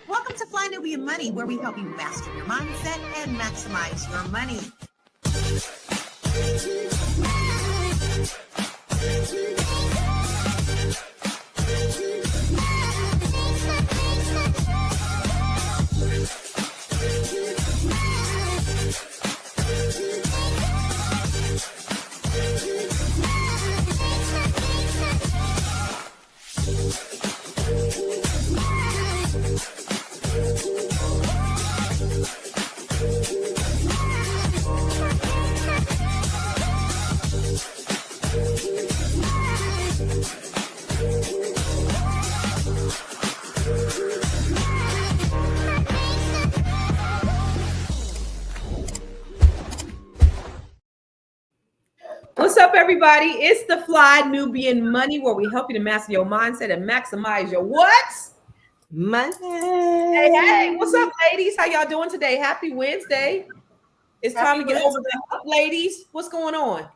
Welcome to Fly Nubian Money, where we help you master your mindset and maximize your money. What's up, everybody? It's the Fly Nubian Money, where we help you to master your mindset and maximize your what? Money. Hey, what's up, ladies? How y'all doing today? Happy Wednesday. It's time to get over the hump, ladies. What's going on?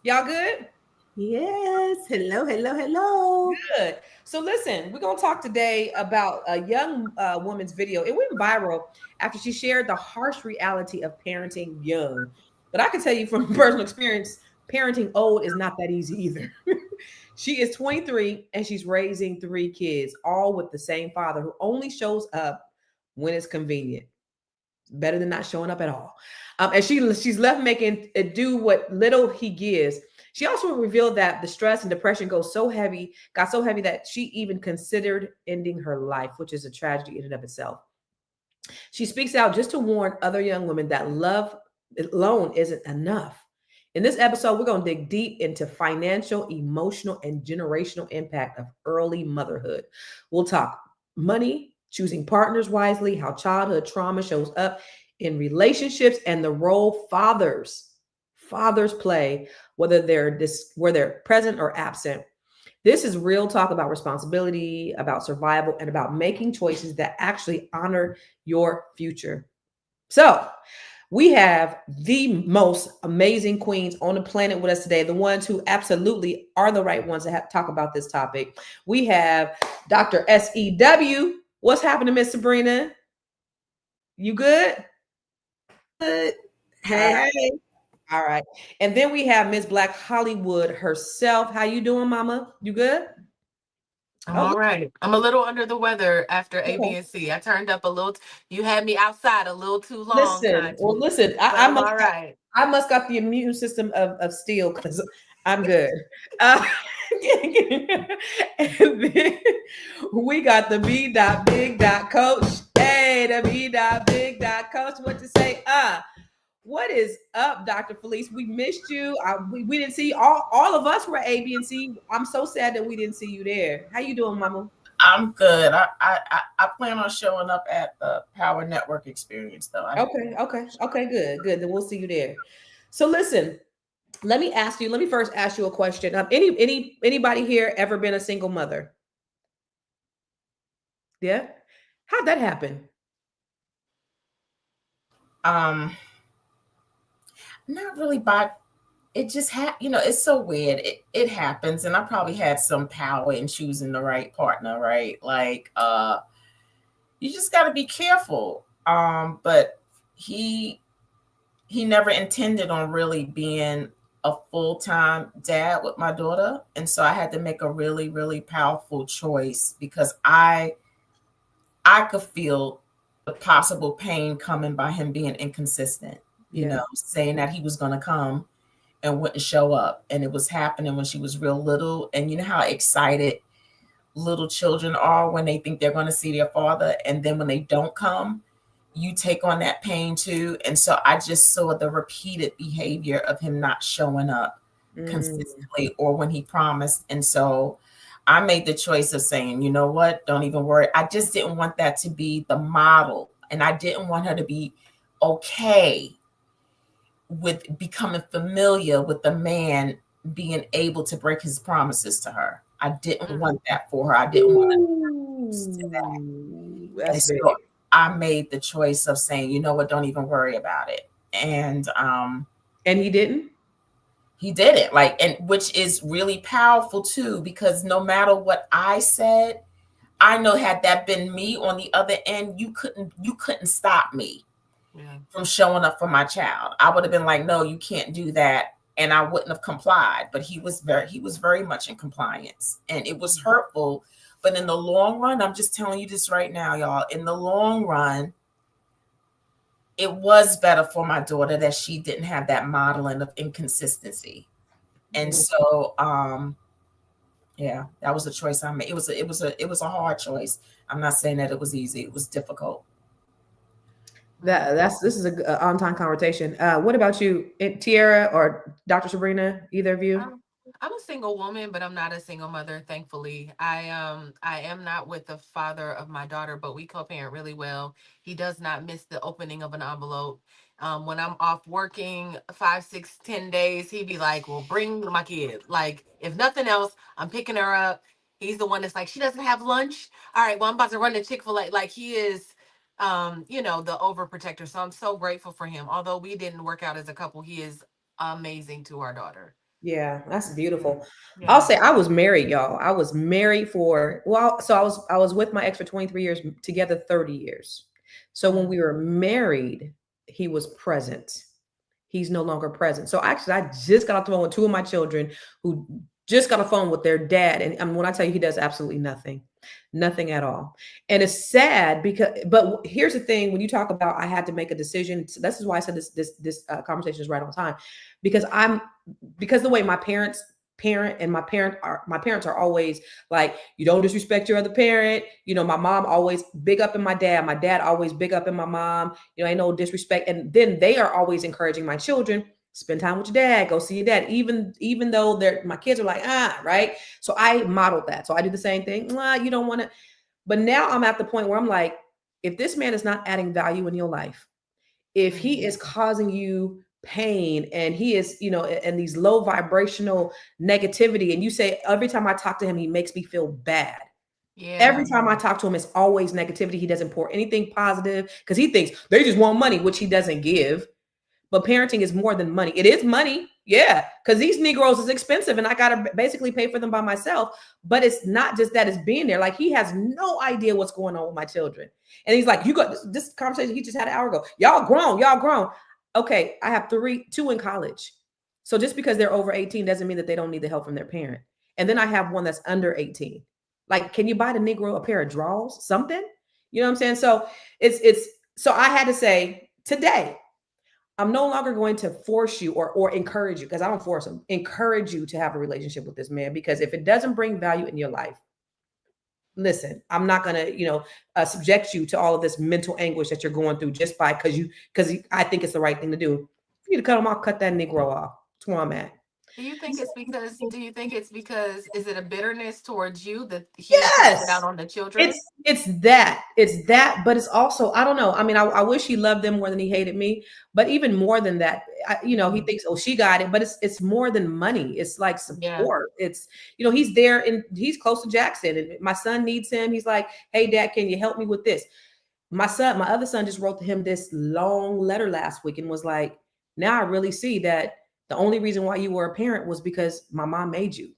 Y'all good? Yes. Hello. Good. So listen, we're going to talk today about a young woman's video. It went viral after she shared the harsh reality of parenting young. But I can tell you from personal experience, parenting old is not that easy either. She is 23 and she's raising 3 kids, all with the same father who only shows up when it's convenient. Better than not showing up at all. And she's left making it do what little he gives. She also revealed that the stress and depression got so heavy that she even considered ending her life, which is a tragedy in and of itself. She speaks out just to warn other young women that love alone isn't enough. In this episode, we're going to dig deep into financial, emotional, and generational impact of early motherhood. We'll talk money, choosing partners wisely, how childhood trauma shows up in relationships, and the role fathers play, whether they're present or absent. This is real talk about responsibility, about survival, and about making choices that actually honor your future. So, we have the most amazing queens on the planet with us today, the ones who absolutely are the right ones to talk about this topic. We have Dr. SEW. What's happening, Miss Sabrina? You good? Good. Hey. All right. And then we have Miss Black Hollywood herself. How you doing, Mama? You good? I'm all right. I'm a little under the weather after A, B, and C. I turned up a little. You had me outside a little too long. Listen. I'm all right. I must got the immune system of steel because I'm good. And then we got the B.Big. Coach. Hey, the B.Big. Coach. What to say? What is up, Dr. Felice? We missed you. We didn't see all of us were A, B, and C. I'm so sad that we didn't see you there. How you doing, Mama? I'm good. I plan on showing up at the Power Network experience, though. Okay. Good. Then we'll see you there. So listen, let me first ask you a question. Anybody here ever been a single mother? Yeah. How'd that happen? Not really it just it's so weird. It happens, and I probably had some power in choosing the right partner, right? Like you just got to be careful. But he never intended on really being a full-time dad with my daughter, and so I had to make a really, really powerful choice because I could feel the possible pain coming by him being inconsistent. You know, saying that he was going to come and wouldn't show up. And it was happening when she was real little. And you know how excited little children are when they think they're going to see their father. And then when they don't come, you take on that pain too. And so I just saw the repeated behavior of him not showing up consistently or when he promised. And so I made the choice of saying, you know what, don't even worry. I just didn't want that to be the model. And I didn't want her to be okay with becoming familiar with the man being able to break his promises to her. I didn't want that for her. I didn't want to do that. And so I made the choice of saying, you know what, don't even worry about it. And he didn't? He didn't, like, and which is really powerful too, because no matter what I said, I know had that been me on the other end, you couldn't stop me from showing up for my child. I would have been like, no, you can't do that. And I wouldn't have complied. But he was very much in compliance. And it was hurtful. But in the long run, I'm just telling you this right now, y'all. In the long run, it was better for my daughter that she didn't have that modeling of inconsistency. And so yeah, that was a choice I made. It was a hard choice. I'm not saying that it was easy. It was difficult. This is a on-time conversation. What about you, Tiara or Dr. Sabrina? Either of you? I'm a single woman, but I'm not a single mother, thankfully. I am not with the father of my daughter, but we co-parent really well. He does not miss the opening of an envelope. When I'm off working 5, 6, 10 days, he'd be like, well, bring my kid. Like, if nothing else, I'm picking her up. He's the one that's like, she doesn't have lunch. All right, well, I'm about to run to Chick-fil-A. Like, he is the overprotector. So I'm so grateful for him. Although we didn't work out as a couple, he is amazing to our daughter. Yeah, that's beautiful. Yeah. I'll say I was married, y'all. I was married so I was with my ex for 23 years, together 30 years. So when we were married, he was present. He's no longer present. So actually, I just got off the phone with 2 of my children who just got a phone with their dad. And when I tell you, he does absolutely nothing at all. And it's sad but here's the thing, when you talk about, I had to make a decision. So this is why I said this conversation is right on time, because the way my parents parent and my parents are always like, you don't disrespect your other parent. My mom always big up in my dad always big up in my mom, ain't no disrespect. And then they are always encouraging my children, spend time with your dad, go see your dad, even though my kids are like, right. So I modeled that. So I do the same thing. You don't want to. But now I'm at the point where I'm like, if this man is not adding value in your life, if he is causing you pain and he is, and these low vibrational negativity, and you say, every time I talk to him, he makes me feel bad. Yeah. Every time I talk to him, it's always negativity. He doesn't pour anything positive because he thinks they just want money, which he doesn't give. But parenting is more than money. It is money. Yeah. Because these Negroes is expensive and I got to basically pay for them by myself. But it's not just that, it's being there. Like, he has no idea what's going on with my children. And he's like, you got this conversation he just had an hour ago. Y'all grown. Okay. I have 2 in college. So just because they're over 18 doesn't mean that they don't need the help from their parent. And then I have one that's under 18. Like, can you buy the Negro a pair of drawers? Something? You know what I'm saying? So so I had to say, today, I'm no longer going to force you or encourage you, because I don't force them, encourage you to have a relationship with this man, because if it doesn't bring value in your life, listen, I'm not going to, subject you to all of this mental anguish that you're going through just because I think it's the right thing to do. You need to cut him off, cut that Negro off. That's where I'm at. Do you think it's because is it a bitterness towards you that he yes. put out on the children? It's that, but it's also, I don't know. I mean, I wish he loved them more than he hated me, but even more than that, he thinks, oh, she got it, but it's more than money. It's like support. Yeah. It's, he's there and he's close to Jackson, and my son needs him. He's like, hey, Dad, can you help me with this? My other son just wrote to him this long letter last week and was like, now I really see that the only reason why you were a parent was because my mom made you.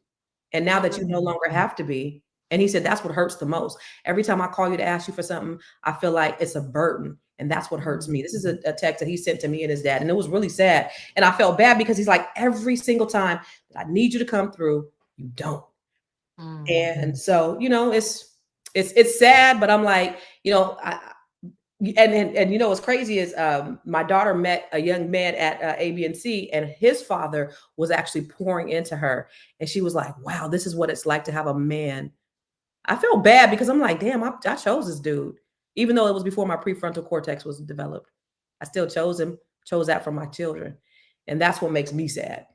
And now that you no longer have to be. And he said, that's what hurts the most. Every time I call you to ask you for something, I feel like it's a burden. And that's what hurts me. This is a text that he sent to me and his dad. And it was really sad. And I felt bad because he's like, every single time that I need you to come through, you don't. Mm-hmm. And so, it's sad, but I'm like, and what's crazy is my daughter met a young man at ABC, and his father was actually pouring into her, and she was like, wow, this is what it's like to have a man. I feel bad because I'm like, damn, I chose this dude, even though it was before my prefrontal cortex was developed. I still chose that for my children, and that's what makes me sad.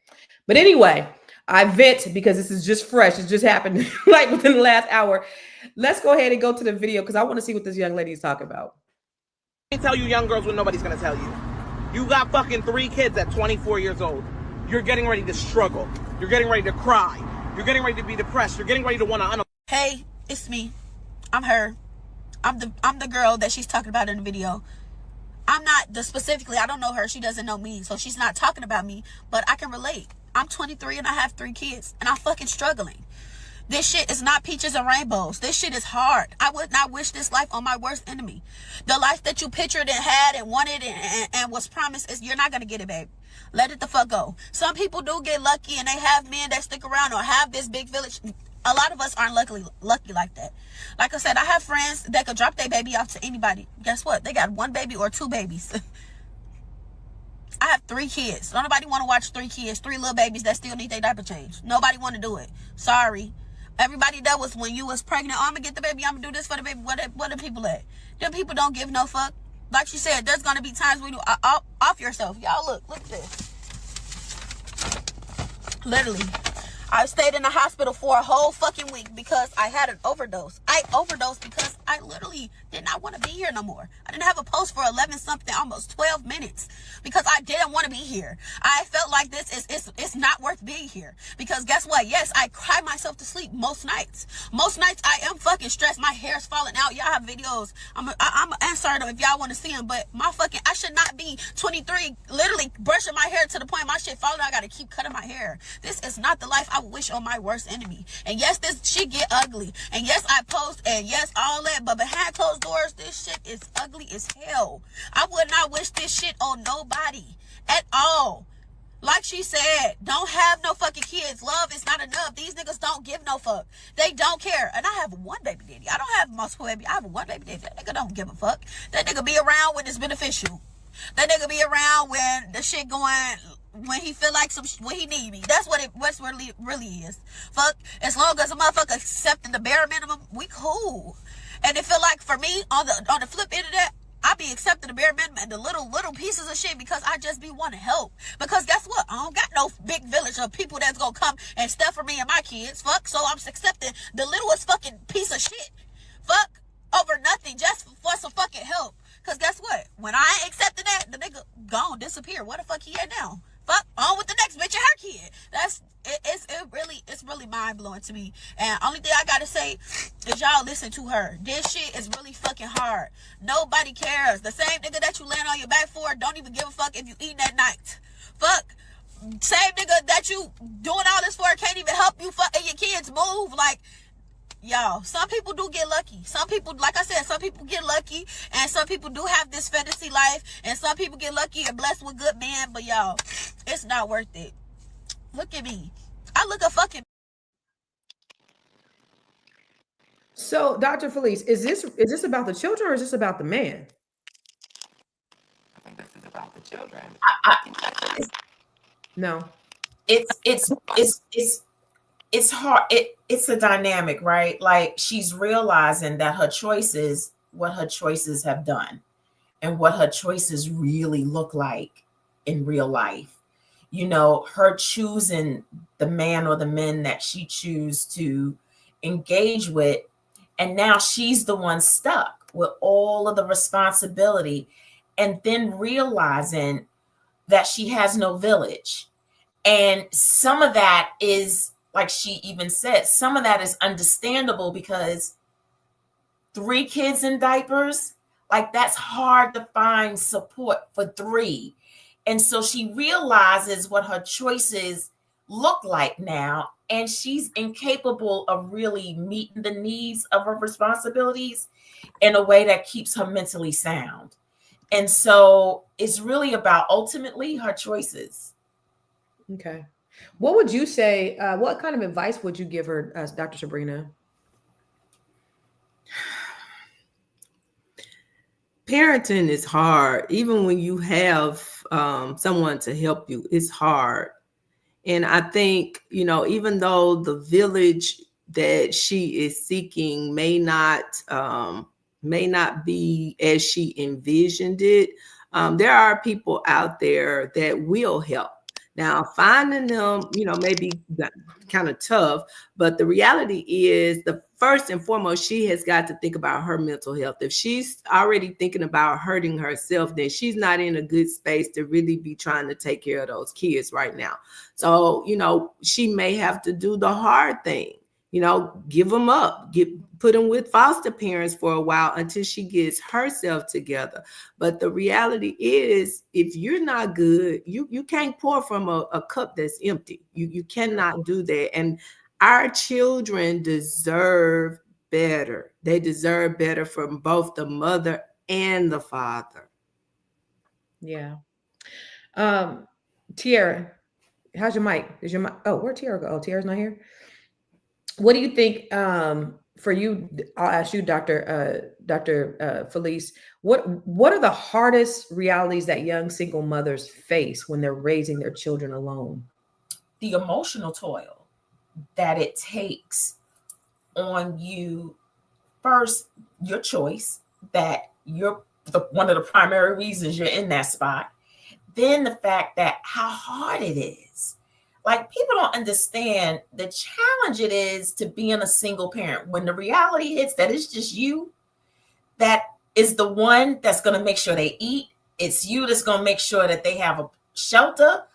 But anyway, I vent because this is just fresh. It just happened like within the last hour. Let's go ahead and go to the video because I want to see what this young lady is talking about. I tell you young girls what nobody's going to tell you. You got fucking 3 kids at 24 years old. You're getting ready to struggle. You're getting ready to cry. You're getting ready to be depressed. You're getting ready to want to... Hey, it's me. I'm her. I'm the girl that she's talking about in the video. I'm not specifically, I don't know her. She doesn't know me. So she's not talking about me, but I can relate. I'm 23 and I have 3 kids and I'm fucking struggling. This shit is not peaches and rainbows. This shit is hard. I would not wish this life on my worst enemy. The life that you pictured and had and wanted and was promised, you're not going to get it, babe. Let it the fuck go. Some people do get lucky and they have men that stick around or have this big village. A lot of us aren't lucky like that. Like I said, I have friends that could drop their baby off to anybody. Guess what? They got 1 baby or 2 babies. I have 3 kids. Don't nobody want to watch 3 kids, 3 little babies that still need their diaper change. Nobody want to do it. Sorry. Everybody that was when you was pregnant, oh, I'm going to get the baby, I'm going to do this for the baby. What are people at? Them people don't give no fuck. Like she said, there's going to be times when you off yourself. Y'all look at this. Literally. I stayed in the hospital for a whole fucking week because I had an overdose. I overdosed because I literally did not want to be here no more. I didn't have a pulse for 11 something, almost 12 minutes because I didn't want to be here. I felt like this it's not worth being here because guess what? Yes, I cry myself to sleep most nights. Most nights I am fucking stressed. My hair's falling out. Y'all have videos. I'm insert them if y'all want to see them. But I should not be 23, literally brushing my hair to the point my shit falling out. I got to keep cutting my hair. This is not the life I wish on my worst enemy. And yes, this shit get ugly. And yes, I post. And yes, all that. But behind closed doors, this shit is ugly as hell. I would not wish this shit on nobody at all. Like she said, don't have no fucking kids. Love is not enough. These niggas don't give no fuck. They don't care. And I have 1 baby daddy. I don't have multiple baby. I have 1 baby daddy. That nigga don't give a fuck. That nigga be around when it's beneficial. That nigga be around when the shit going, when he feel like when he need me. That's what it really is. Fuck, as long as a motherfucker accepting the bare minimum, we cool. And it feel like for me, on the flip end of that, I be accepting the bare minimum and the little pieces of shit because I just be wanting to help. Because guess what? I don't got no big village of people that's gonna come and stuff for me and my kids. Fuck, so I'm accepting the littlest fucking piece of shit. Fuck, over nothing, just for some fucking help. Because guess what? When I ain't accepting that, the nigga gone, disappear. Where the fuck he at now? Fuck, on with the next bitch and her kid. It's really mind blowing to me. And only thing I gotta say is y'all listen to her. This shit is really fucking hard. Nobody cares. The same nigga that you land on your back for don't even give a fuck if you eating at night. Fuck. Same nigga that you doing all this for can't even help you fucking your kids move. Like, y'all, some people do get lucky. Some people, like I said, some people get lucky, and some people do have this fantasy life, and some people get lucky and blessed with good men, but y'all, it's not worth it. Look at me. I look a fucking... So, Dr. Felice, is this about the children or is this about the man? I think this is about the children. No. It's hard. It's a dynamic, right? Like she's realizing that what her choices have done and what her choices really look like in real life. You know, her choosing the man or the men that she chooses to engage with. And now she's the one stuck with all of the responsibility and then realizing that she has no village. And some of that is, like she even said, some of that is understandable because 3 kids in diapers, like that's hard to find support for 3. And so she realizes what her choices look like now, and she's incapable of really meeting the needs of her responsibilities in a way that keeps her mentally sound. And so it's really about ultimately her choices. Okay. What would you say? What kind of advice would you give her, Dr. Sabrina? Parenting is hard. Even when you have someone to help you, it's hard. And I think, you know, even though the village that she is seeking may not be as she envisioned it, there are people out there that will help. Now, finding them, you know, may be kind of tough, but the reality is the first and foremost, she has got to think about her mental health. If she's already thinking about hurting herself, then she's not in a good space to really be trying to take care of those kids right now. So, you know, she may have to do the hard thing, you know, give them up, put them with foster parents for a while until she gets herself together. But the reality is, if you're not good, you can't pour from a cup that's empty. You cannot do that. And Our children deserve better. They deserve better from both the mother and the father. Yeah. Tiara, how's your mic? Is your mic? Oh, where'd Tiara go? Oh, Tiara's not here. What do you think? For you, I'll ask you, Dr. Felice. What are the hardest realities that young single mothers face when they're raising their children alone? The emotional toil that it takes on you. First, your choice, that you're one of the primary reasons you're in that spot. Then the fact that how hard it is. Like, people don't understand the challenge it is to being a single parent. When the reality hits that it's just you that is the one that's going to make sure they eat. It's you that's going to make sure that they have a shelter,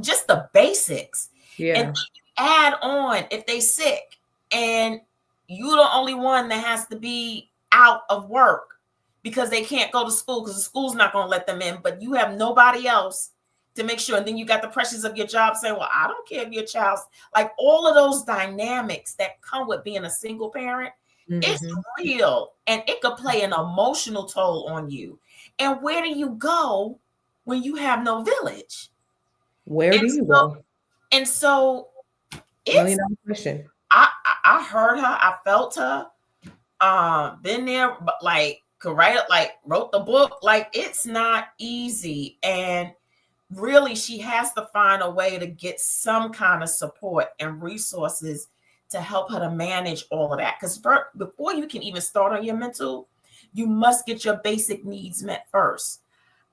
just the basics. Yeah. And add on if they sick, and you're the only one that has to be out of work because they can't go to school because the school's not going to let them in, but you have nobody else to make sure. And then you got the pressures of your job saying, well, I don't care if your child's, like, all of those dynamics that come with being a single parent. It's real, and it could play an emotional toll on you. And where do you go when you have no village? Where do you go? And so it's $1 million question. I heard her, I felt her, been there, but like could write it, like wrote the book. Like, it's not easy. And really, she has to find a way to get some kind of support and resources to help her to manage all of that. Because before you can even start on your mental, you must get your basic needs met first.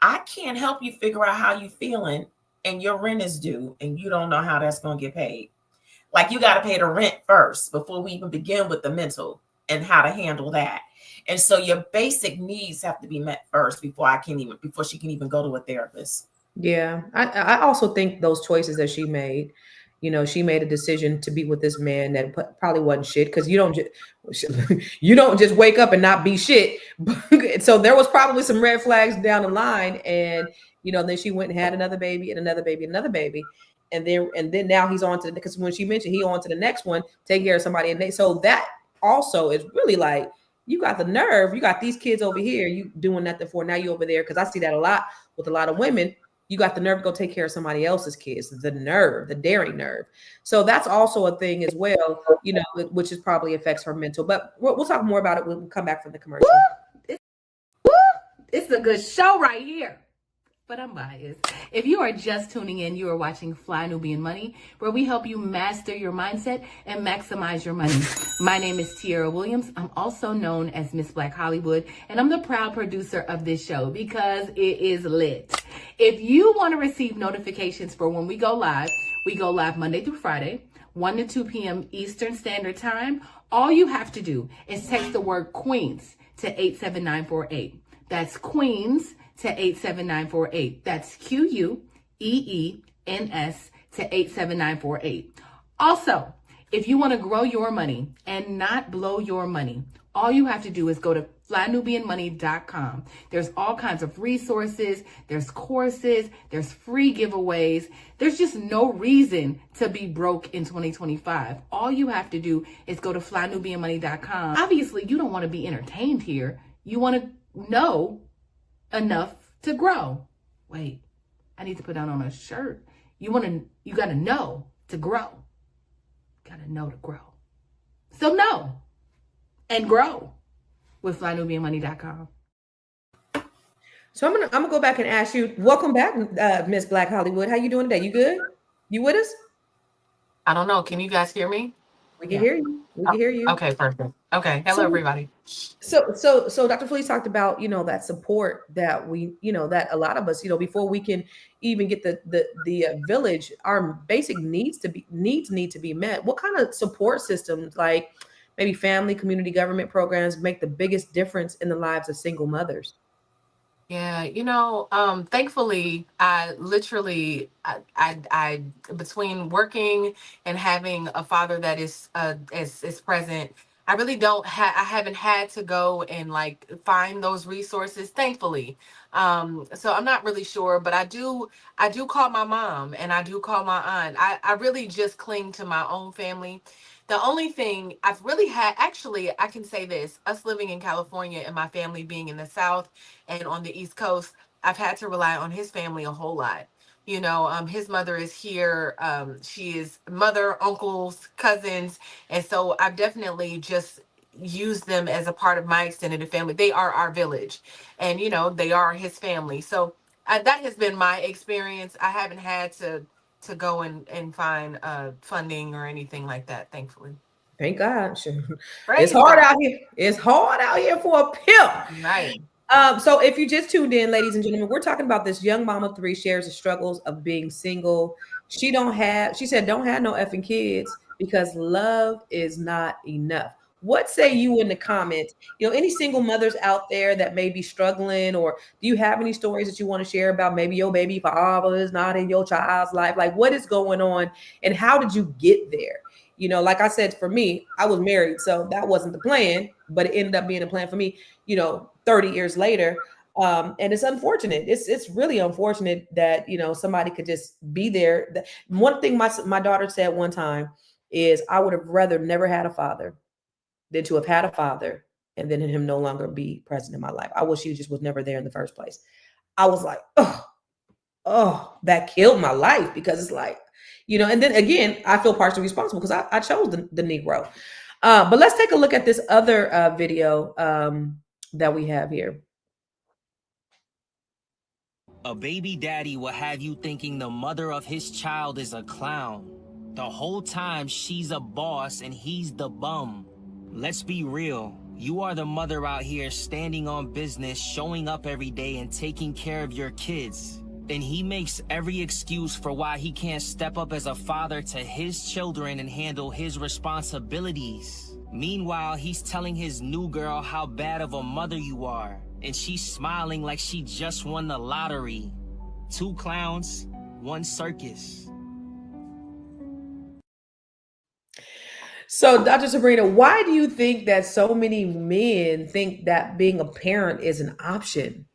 I can't help you figure out how you're feeling and your rent is due and you don't know how that's going to get paid. Like, you got to pay the rent first before we even begin with the mental and how to handle that. And so your basic needs have to be met first before she can even go to a therapist. Yeah. I also think those choices that she made, she made a decision to be with this man that probably wasn't shit, because you don't just wake up and not be shit. So there was probably some red flags down the line, and then she went and had another baby and another baby and another baby, and then now he's on to, because when she mentioned he on to the next one, take care of somebody, and so that also is really like, you got the nerve, you got these kids over here, you doing nothing for, now you over there, because I see that a lot with a lot of women. You got the nerve to go take care of somebody else's kids, the nerve, the daring nerve. So that's also a thing as well, which is probably affects her mental. But we'll talk more about it when we come back from the commercial. It's a good show right here. But I'm biased. If you are just tuning in, you are watching Fly Nubian Money, where we help you master your mindset and maximize your money. My name is Tiara Williams. I'm also known as Miss Black Hollywood, and I'm the proud producer of this show because it is lit. If you want to receive notifications for when we go live Monday through Friday, 1 to 2 p.m. Eastern Standard Time. All you have to do is text the word Queens to 87948. That's Queens to 87948. That's QUEENS to 87948. Also, if you want to grow your money and not blow your money, all you have to do is go to flynubianmoney.com. There's all kinds of resources, there's courses, there's free giveaways. There's just no reason to be broke in 2025. All you have to do is go to flynubianmoney.com. Obviously, you don't want to be entertained here. You want to know enough to grow. Wait, I need to put that on a shirt. You got to know to grow. Got to know to grow. So know and grow with flynubianmoney.com. So I'm gonna go back and ask you, welcome back, Miss Black Hollywood. How you doing today? You good? You with us? I don't know. Can you guys hear me? We can hear you. We can hear you. Okay, perfect. Okay. Hello, everybody. So Dr. Felice talked about, that support that we, that a lot of us, before we can even get the village, our basic needs need to be met. What kind of support systems, like maybe family, community, government programs, make the biggest difference in the lives of single mothers? Yeah, thankfully, I literally, between working and having a father that is present, I really don't I haven't had to go and like find those resources, thankfully. So I'm not really sure, but I do call my mom and I do call my aunt. I really just cling to my own family. The only thing I've really had, actually, I can say this, us living in California and my family being in the South and on the East Coast, I've had to rely on his family a whole lot. You know, his mother is here. She is mother, uncles, cousins, and so I've definitely just used them as a part of my extended family. They are our village, and you know they are his family. So that has been my experience. I haven't had to go and find funding or anything like that, thankfully. Thank God. Sure. It's Praise hard God. out here. It's hard out here for a pimp. Right. So if you just tuned in, ladies and gentlemen, we're talking about this young mom of three shares the struggles of being single. She said, don't have no effing kids because love is not enough. What say you in the comments? You know, any single mothers out there that may be struggling, or do you have any stories that you want to share about maybe your baby father is not in your child's life? Like, what is going on and how did you get there? You know, like I said, for me, I was married, so that wasn't the plan, but it ended up being a plan for me, you know, 30 years later. And it's unfortunate. It's really unfortunate that, you know, somebody could just be there. One thing my daughter said one time is, I would have rather never had a father than to have had a father and then him no longer be present in my life. I wish he just was never there in the first place. I was like, oh, that killed my life, because it's like, you know, and then again, I feel partially responsible because I chose the Negro. But let's take a look at this other video that we have here. A baby daddy will have you thinking the mother of his child is a clown. The whole time she's a boss and he's the bum. Let's be real. You are the mother out here standing on business, showing up every day and taking care of your kids. And he makes every excuse for why he can't step up as a father to his children and handle his responsibilities. Meanwhile, he's telling his new girl how bad of a mother you are, and she's smiling like she just won the lottery. 2 clowns, 1 circus. So, Dr. Sabrina, why do you think that so many men think that being a parent is an option?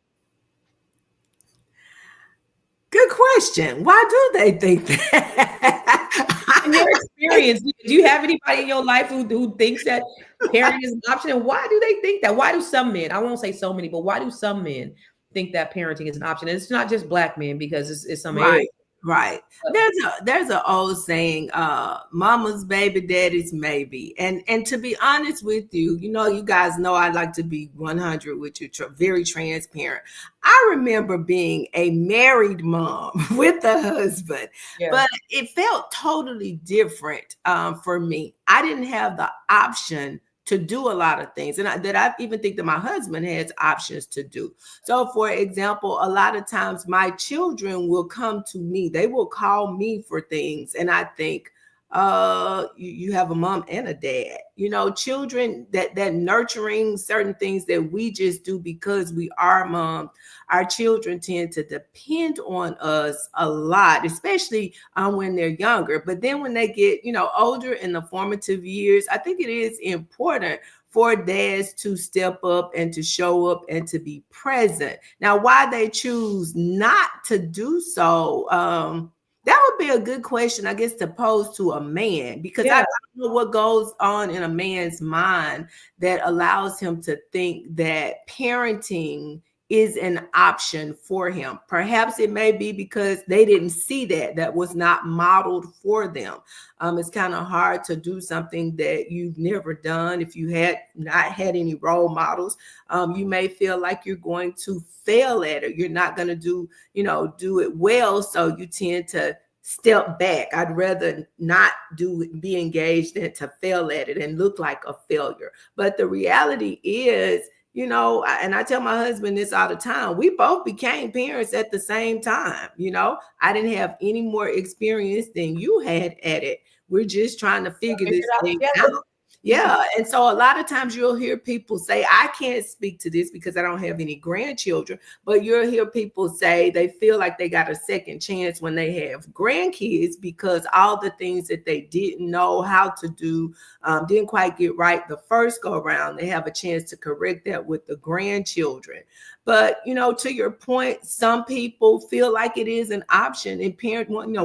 Good question. Why do they think that? In your experience, do you have anybody in your life who thinks that parenting is an option? And why do they think that? Why do some men, I won't say so many, but why do some men think that parenting is an option? And it's not just Black men, because it's some Right. areas. Right. There's an old saying, mama's baby, daddy's maybe. And to be honest with you, you know, you guys know I like to be 100 with you, very transparent. I remember being a married mom with a husband, but it felt totally different for me. I didn't have the option to do a lot of things, and I even think that my husband has options to do. So, for example, a lot of times my children will come to me. They will call me for things, and I think, you have a mom and a dad. You know, children that nurturing certain things that we just do because we are mom. Our children tend to depend on us a lot, especially when they're younger. But then when they get, you know, older in the formative years, I think it is important for dads to step up and to show up and to be present. Now, why they choose not to do so, that would be a good question, I guess, to pose to a man, because I don't know what goes on in a man's mind that allows him to think that parenting is an option for him. Perhaps it may be because they didn't see that was not modeled for them. It's kind of hard to do something that you've never done. If you had not had any role models, you may feel like you're going to fail at it. You're not going to do it well. So you tend to step back. I'd rather not be engaged than to fail at it and look like a failure. But the reality is, you know, and I tell my husband this all the time, we both became parents at the same time. You know, I didn't have any more experience than you had at it. We're just trying to figure this thing out. Yeah. And so a lot of times you'll hear people say, I can't speak to this because I don't have any grandchildren, but you'll hear people say they feel like they got a second chance when they have grandkids because all the things that they didn't know how to do, didn't quite get right the first go around, they have a chance to correct that with the grandchildren. But, to your point, some people feel like it is an option. And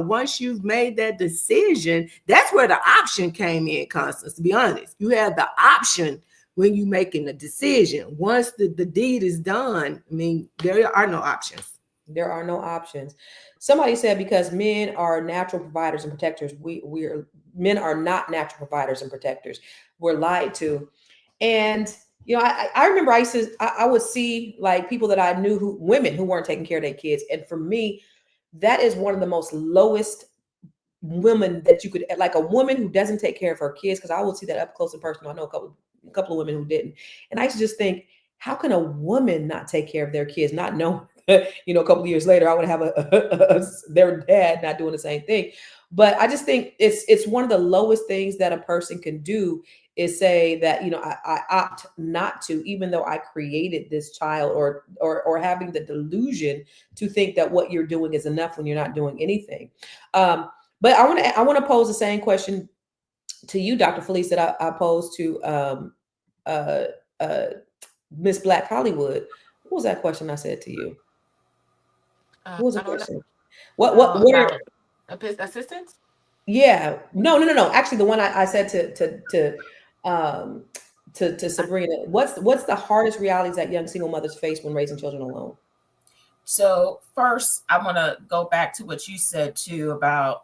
once you've made that decision, that's where the option came in, Constance, to be honest. You have the option when you're making the decision. Once the deed is done, there are no options. There are no options. Somebody said because men are natural providers and protectors, men are not natural providers and protectors. We're lied to. And I remember I would see like people that I knew women who weren't taking care of their kids. And for me, that is one of the most lowest women that you could, like a woman who doesn't take care of her kids. Cause I would see that up close and personal. I know a couple of women who didn't. And I used to just think, how can a woman not take care of their kids? Not knowing, a couple of years later, I would have their dad not doing the same thing. But I just think it's one of the lowest things that a person can do is say that, I opt not to, even though I created this child, or having the delusion to think that what you're doing is enough when you're not doing anything. But I want to pose the same question to you, Dr. Felice, that I posed to Miss Black Hollywood. What was that question I said to you? What was the question? What assistance? Yeah, no. Actually, the one I said to Sabrina, what's the hardest realities that young single mothers face when raising children alone? So first, I want to go back to what you said too about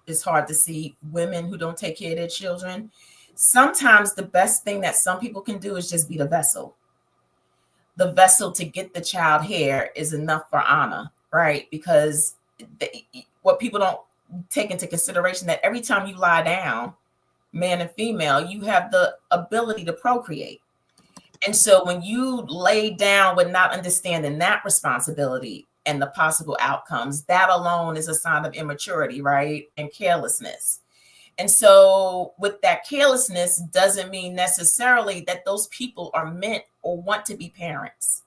it's hard to see women who don't take care of their children. Sometimes the best thing that some people can do is just be the vessel. The vessel to get the child here is enough for honor, right? Because what people don't take into consideration that every time you lie down, man and female, you have the ability to procreate. And so when you lay down with not understanding that responsibility and the possible outcomes, that alone is a sign of immaturity, right? And carelessness. And so with that carelessness doesn't mean necessarily that those people are meant or want to be parents.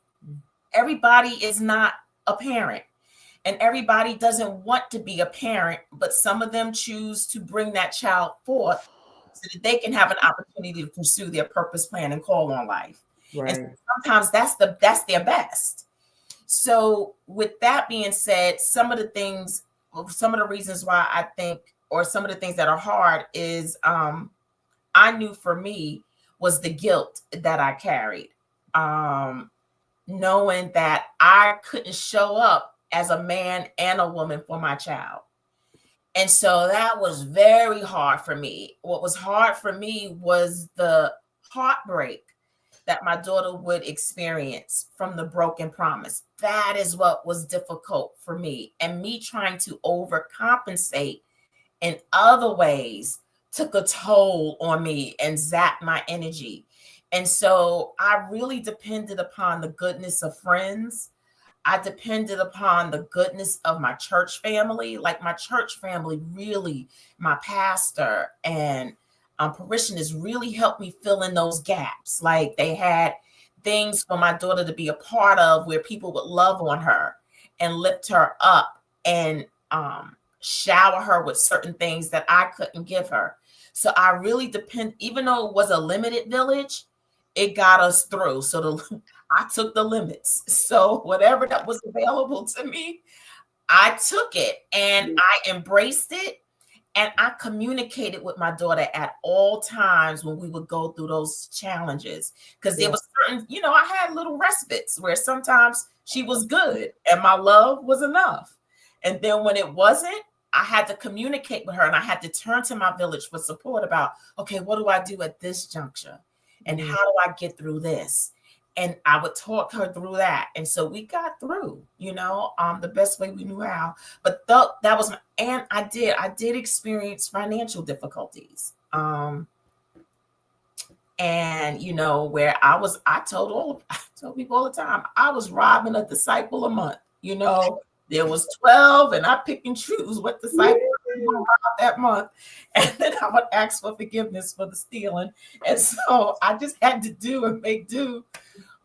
Everybody is not a parent. And everybody doesn't want to be a parent, but some of them choose to bring that child forth so that they can have an opportunity to pursue their purpose, plan, and call on life. Right. And sometimes that's their best. So with that being said, some of the reasons why I think, or some of the things that are hard is I knew for me was the guilt that I carried. Knowing that I couldn't show up as a man and a woman for my child. And so that was very hard for me. What was hard for me was the heartbreak that my daughter would experience from the broken promise. That is what was difficult for me. And me trying to overcompensate in other ways took a toll on me and zapped my energy. And so I really depended upon the goodness of friends. I depended upon the goodness of my church family. Like my church family really, my pastor and parishioners really helped me fill in those gaps. Like they had things for my daughter to be a part of where people would love on her and lift her up and shower her with certain things that I couldn't give her. So I really depend, even though it was a limited village, it got us through. So I took the limits. So whatever that was available to me, I took it and I embraced it. And I communicated with my daughter at all times when we would go through those challenges. Because there was certain, I had little respites where sometimes she was good and my love was enough. And then when it wasn't, I had to communicate with her and I had to turn to my village for support about, okay, what do I do at this juncture? And how do I get through this? And I would talk her through that. And so we got through, the best way we knew how. But that was, and I did experience financial difficulties. And, where I told people all the time, I was robbing a disciple a month. There was 12 and I pick and choose what disciple that month, and then I would ask for forgiveness for the stealing. And so I just had to do and make do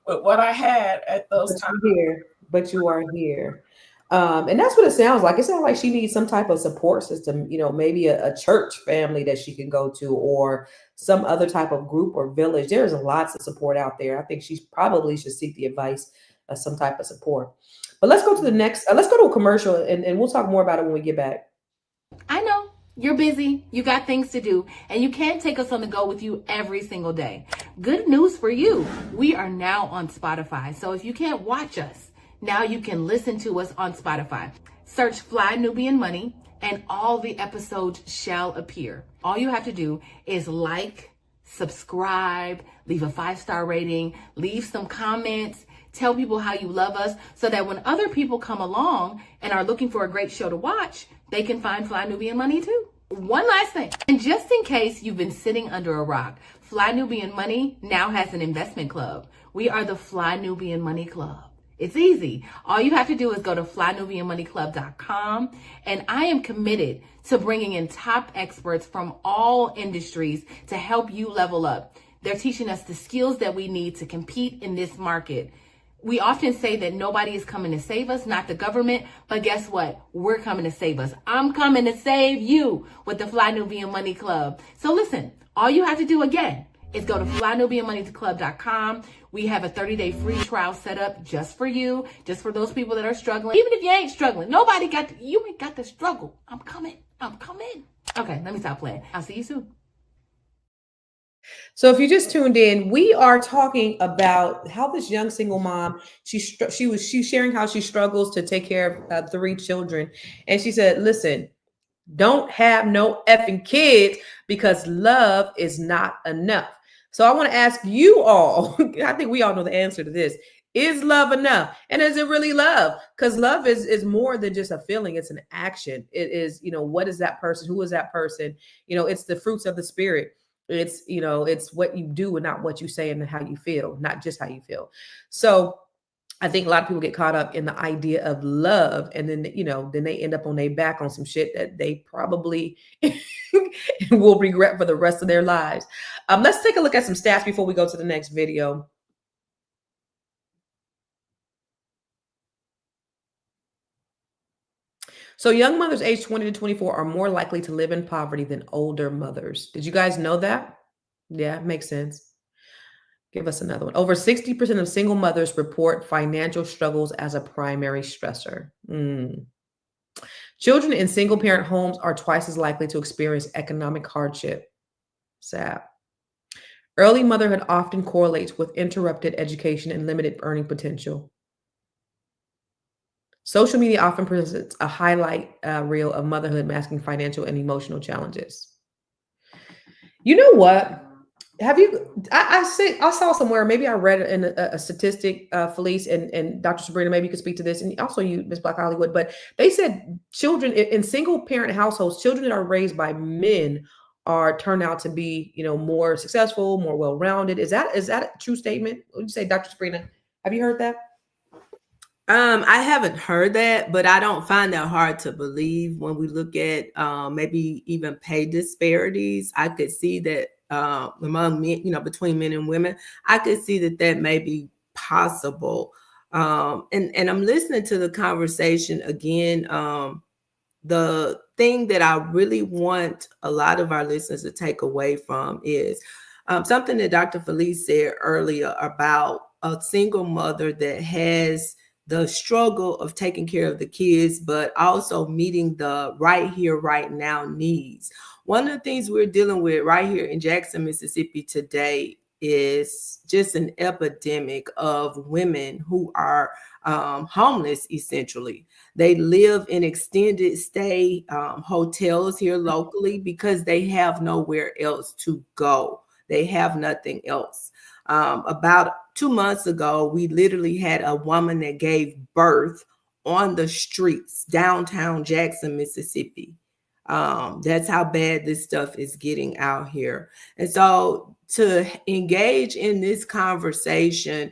with what I had at those times. But you are here. And that's what it sounds like. It sounds like she needs some type of support system, maybe a church family that she can go to, or some other type of group or village. There's lots of support out there. I think she probably should seek the advice of some type of support. But let's go to the next, let's go to a commercial, and we'll talk more about it when we get back. I know you're busy, you got things to do, and you can't take us on the go with you every single day. Good news for you. We are now on Spotify. So if you can't watch us, now you can listen to us on Spotify. Search Fly Nubian Money and all the episodes shall appear. All you have to do is like, subscribe, leave a 5-star rating, leave some comments, tell people how you love us, so that when other people come along and are looking for a great show to watch, they can find Fly Nubian Money too. One last thing, and just in case you've been sitting under a rock, Fly Nubian Money now has an investment club. We are the Fly Nubian Money Club. It's easy. All you have to do is go to flynubianmoneyclub.com, and I am committed to bringing in top experts from all industries to help you level up. They're teaching us the skills that we need to compete in this market. We often say that nobody is coming to save us, not the government, but guess what? We're coming to save us. I'm coming to save you with the Fly Nubian Money Club. So listen, all you have to do again is go to flynubianmoneyclub.com. We have a 30-day free trial set up just for you, just for those people that are struggling. Even if you ain't struggling, you ain't got to struggle. I'm coming. Okay, let me stop playing. I'll see you soon. So if you just tuned in, we are talking about how this young single mom, she's sharing how she struggles to take care of 3 children. And she said, listen, don't have no effing kids because love is not enough. So I want to ask you all, I think we all know the answer to this. Is love enough? And is it really love? Because love is more than just a feeling. It's an action. It is, what is that person? Who is that person? It's the fruits of the spirit. It's, it's what you do and not what you say and how you feel, not just how you feel. So I think a lot of people get caught up in the idea of love, and then, then they end up on their back on some shit that they probably will regret for the rest of their lives. Let's take a look at some stats before we go to the next video. So young mothers aged 20 to 24 are more likely to live in poverty than older mothers. Did you guys know that? Yeah, it makes sense. Give us another one. Over 60% of single mothers report financial struggles as a primary stressor. Children in single parent homes are twice as likely to experience economic hardship. Sad. Early motherhood often correlates with interrupted education and limited earning potential. Social media often presents a highlight reel of motherhood masking financial and emotional challenges. You know what? Have you, I saw somewhere, maybe I read it in a statistic, Felice and Dr. Sabrina, maybe you could speak to this, and also you, Ms. Black Hollywood, but they said children in single parent households, children that are raised by men turn out to be, more successful, more well-rounded. Is that a true statement? What would you say, Dr. Sabrina? Have you heard that? I haven't heard that, but I don't find that hard to believe when we look at maybe even pay disparities. I could see that among men, between men and women, I could see that may be possible. And I'm listening to the conversation again. The thing that I really want a lot of our listeners to take away from is something that Dr. Felice said earlier about a single mother that has the struggle of taking care of the kids, but also meeting the right here, right now needs. One of the things we're dealing with right here in Jackson, Mississippi today is just an epidemic of women who are homeless, essentially. They live in extended stay hotels here locally because they have nowhere else to go. They have nothing else. About 2 months ago, we literally had a woman that gave birth on the streets, downtown Jackson, Mississippi. That's how bad this stuff is getting out here. And so to engage in this conversation,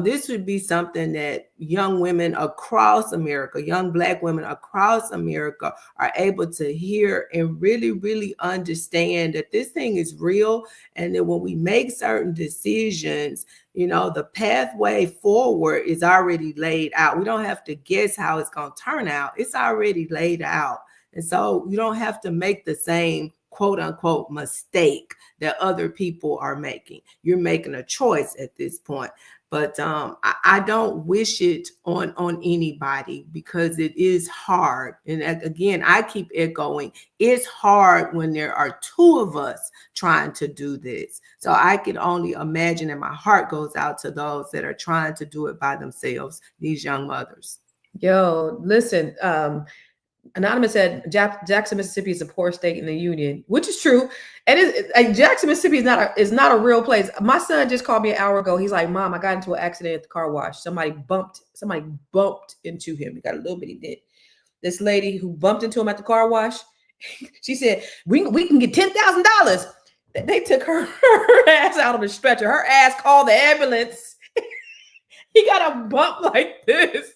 this would be something that young women across America, young Black women across America are able to hear and really, really understand that this thing is real. And that when we make certain decisions, you know, the pathway forward is already laid out. We don't have to guess how it's going to turn out. It's already laid out. And so you don't have to make the same quote unquote mistake that other people are making. You're making a choice at this point. But I don't wish it on anybody because it is hard. And again, I keep echoing, it's hard when there are two of us trying to do this. So I can only imagine, and my heart goes out to those that are trying to do it by themselves, these young mothers. Yo, listen, Anonymous said Jackson, Mississippi is a poor state in the union, which is true. And Jackson, Mississippi is not a real place. My son just called me an hour ago. He's like, Mom, I got into an accident at the car wash. Somebody bumped into him. He got a little bitty dent. This lady who bumped into him at the car wash, she said, we can get $10,000. They took her ass out of the stretcher. Her ass called the ambulance. He got a bump like this.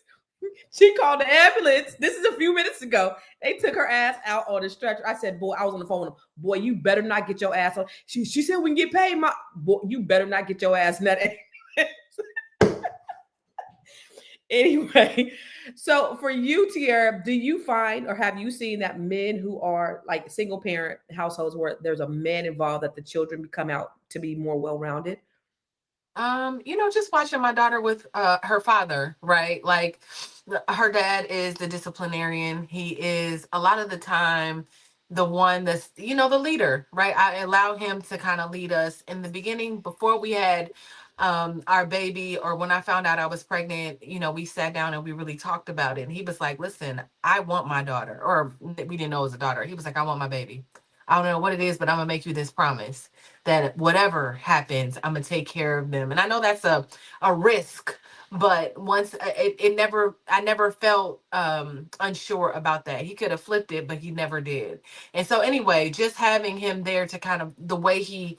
She called the ambulance. This is a few minutes ago. They took her ass out on the stretcher. I said, boy, I was on the phone with him. Boy, you better not get your ass on. She said, we can get paid. Boy, you better not get your ass in that ambulance. Anyway, so for you, Tiara, do you find or have you seen that men who are like single parent households where there's a man involved that the children come out to be more well-rounded? Just watching my daughter with her father, right? Like her dad is the disciplinarian. He is a lot of the time the one that's, the leader, right? I allow him to kind of lead us. In the beginning, before we had our baby, or when I found out I was pregnant, we sat down and we really talked about it. And he was like, listen, I want my daughter, or we didn't know it was a daughter. He was like, I want my baby. I don't know what it is, but I'm gonna make you this promise that whatever happens, I'm gonna take care of them. And I know that's a risk, but once I never felt unsure about that. He could have flipped it, but he never did. And so anyway, just having him there to kind of the way he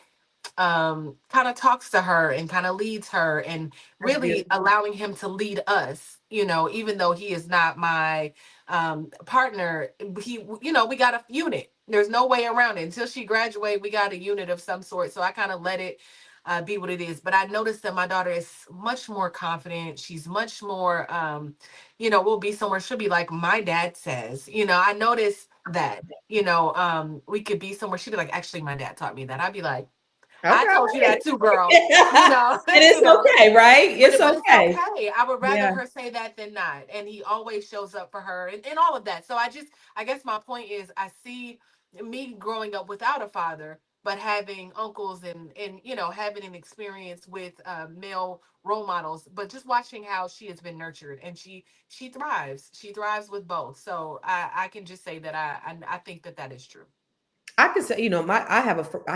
kind of talks to her and kind of leads her, and really allowing him to lead us, even though he is not my partner, we got a unit. There's no way around it. Until she graduated, we got a unit of some sort. So I kind of let it be what it is. But I noticed that my daughter is much more confident. She's much more, we'll be somewhere. She'll be like, my dad says, I noticed that, we could be somewhere. She'd be like, actually, my dad taught me that. I'd be like, okay. I told you that too, girl. And it's okay, right? It's okay. It's okay. I would rather her say that than not. And he always shows up for her and all of that. So I guess my point is, I see me growing up without a father, but having uncles and having an experience with male role models, but just watching how she has been nurtured, and she thrives. She thrives with both. So I can just say that I think that is true. I can say, I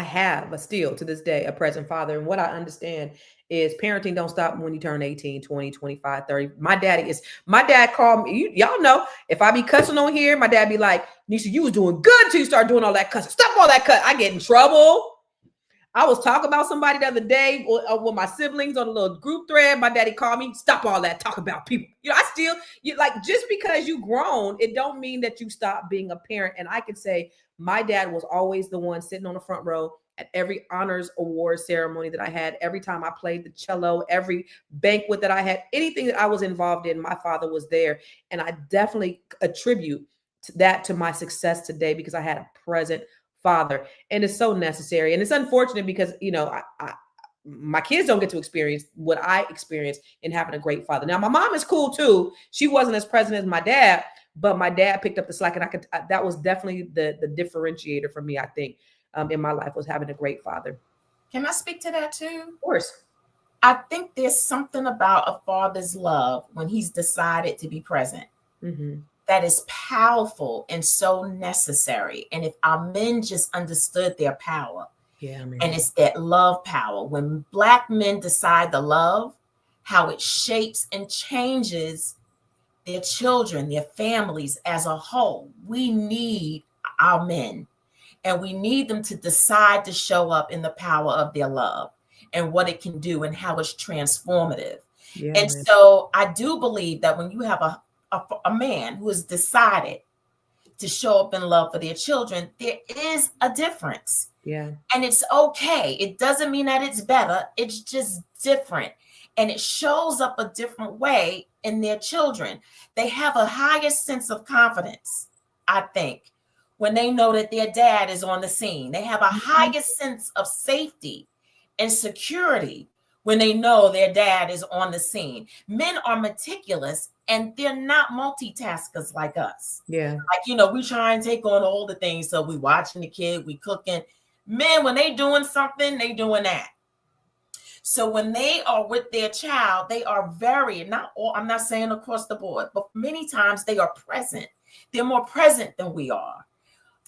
have a still to this day, a present father. And what I understand is parenting don't stop when you turn 18, 20, 25, 30. My dad called me. Y'all know, if I be cussing on here, my dad be like, Nisha, you was doing good until you start doing all that cussing. Stop all that cuss. I get in trouble. I was talking about somebody the other day with my siblings on a little group thread. My daddy called me, stop all that talk about people. Just because you grown, it don't mean that you stop being a parent. And I could say my dad was always the one sitting on the front row at every honors award ceremony that I had. Every time I played the cello, every banquet that I had, anything that I was involved in, my father was there. And I definitely attribute that to my success today because I had a present father, and it's so necessary. And it's unfortunate because my kids don't get to experience what I experienced in having a great father. Now my mom is cool too. She wasn't as present as my dad, but my dad picked up the slack, and that was definitely the differentiator for me, I think, in my life, was having a great father. Can I speak to that too? Of course. I think there's something about a father's love when he's decided to be present. Mm-hmm. That is powerful and so necessary. And if our men just understood their power, and it's that love power. When Black men decide to love, how it shapes and changes their children, their families as a whole. We need our men. And we need them to decide to show up in the power of their love and what it can do and how it's transformative. Yeah, and man. so I do believe that when you have a man who has decided to show up in love for their children, there is a difference. Yeah. And it's okay. It doesn't mean that it's better. It's just different. And it shows up a different way in their children. They have a higher sense of confidence, I think, when they know that their dad is on the scene. They have a higher sense of safety and security when they know their dad is on the scene. Men are meticulous and they're not multitaskers like us. Yeah. Like, we try and take on all the things. So we watching the kid, we cooking. Men, when they doing something, they doing that. So when they are with their child, they are very, not all, I'm not saying across the board, but many times they are present. They're more present than we are.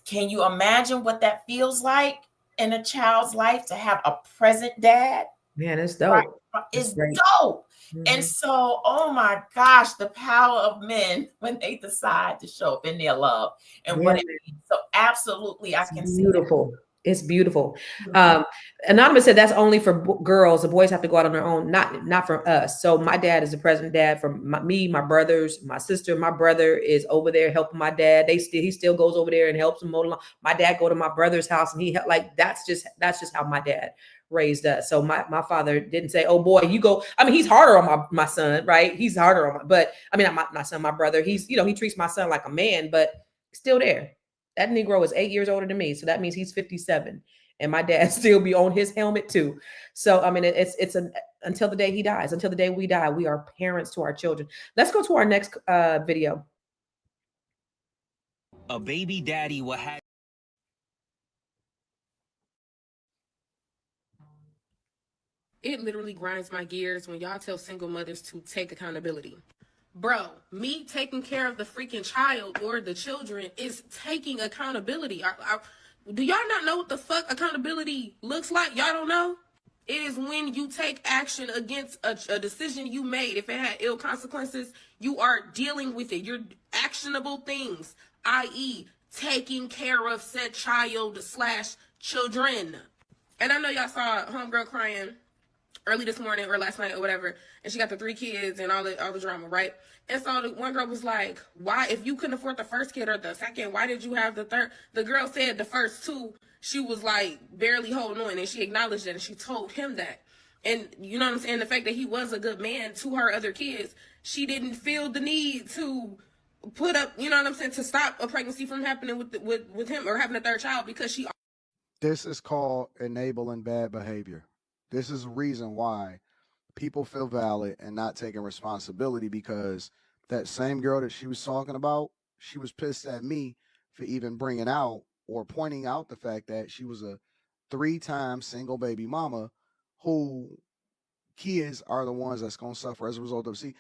Can you imagine what that feels like in a child's life to have a present dad? Man, it's dope. Right? It's dope. And so, oh my gosh, the power of men when they decide to show up in their love and what it means. So absolutely, I can see that. Beautiful. It's beautiful. Anonymous said that's only for girls. The boys have to go out on their own, not for us. So my dad is the present dad for me, my brothers, my sister. My brother is over there helping my dad. He still goes over there and helps him mow the lawn. My dad go to my brother's house and he that's just how my dad raised us. So my father didn't say, "Oh boy, you go." I mean, he's harder on my son, right? He's harder on my son, my brother. He's he treats my son like a man, but still there. That Negro is 8 years older than me. So that means he's 57 and my dad still be on his helmet too. So, I mean, it's until the day he dies, until the day we die, we are parents to our children. Let's go to our next video. A baby daddy will have. It literally grinds my gears when y'all tell single mothers to take accountability. Bro, me taking care of the freaking child or the children is taking accountability. Do y'all not know what the fuck accountability looks like? Y'all don't know? It is when you take action against a decision you made. If it had ill consequences, you are dealing with it. You're actionable things, i.e. taking care of said child/children. And I know y'all saw homegirl crying early this morning or last night or whatever, and she got the 3 kids and all the drama, right? And so the one girl was like, why, if you couldn't afford the first kid or the second, why did you have the third? The girl said the first 2, she was like barely holding on, and she acknowledged that, and she told him that. And you know what I'm saying? The fact that he was a good man to her other kids, she didn't feel the need to put up, you know what I'm saying, to stop a pregnancy from happening with him or having a third child because she. This is called enabling bad behavior. This is the reason why people feel valid and not taking responsibility, because that same girl that she was talking about, she was pissed at me for even bringing out or pointing out the fact that she was a 3-time single baby mama who kids are the ones that's going to suffer as a result of. See,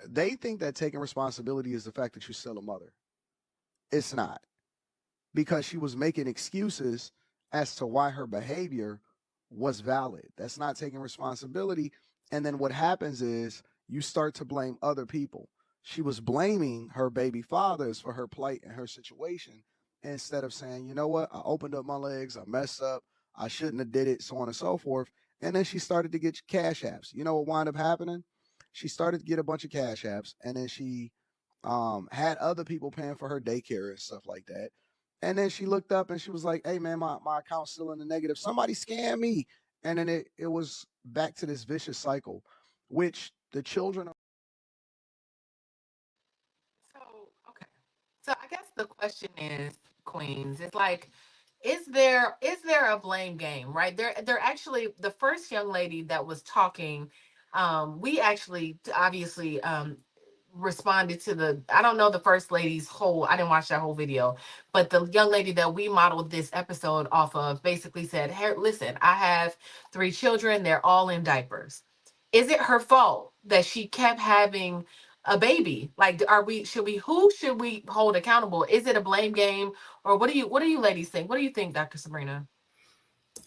they think that taking responsibility is the fact that you're still a mother. It's not, because she was making excuses as to why her behavior was valid. That's not taking responsibility. And then what happens is you start to blame other people. She was blaming her baby fathers for her plight and her situation, instead of saying, you know what, I opened up my legs, I messed up, I shouldn't have did it, so on and so forth. And then she started to get cash apps. You know what wound up happening? She started to get a bunch of cash apps, and then she had other people paying for her daycare and stuff like that. And then she looked up and she was like, hey, man, my account's still in the negative. Somebody scam me. And then it was back to this vicious cycle, which the children are. So I guess the question is, Queens, it's like, is there a blame game, right? They're actually, the first young lady that was talking, we actually obviously responded to I don't know the first lady's I didn't watch that whole video, but the young lady that we modeled this episode off of basically said, hey, listen, I have 3 children, they're all in diapers. Is it her fault that she kept having a baby? Like, who should we hold accountable? Is it a blame game, or what do you ladies think? What do you think, Dr. Sabrina?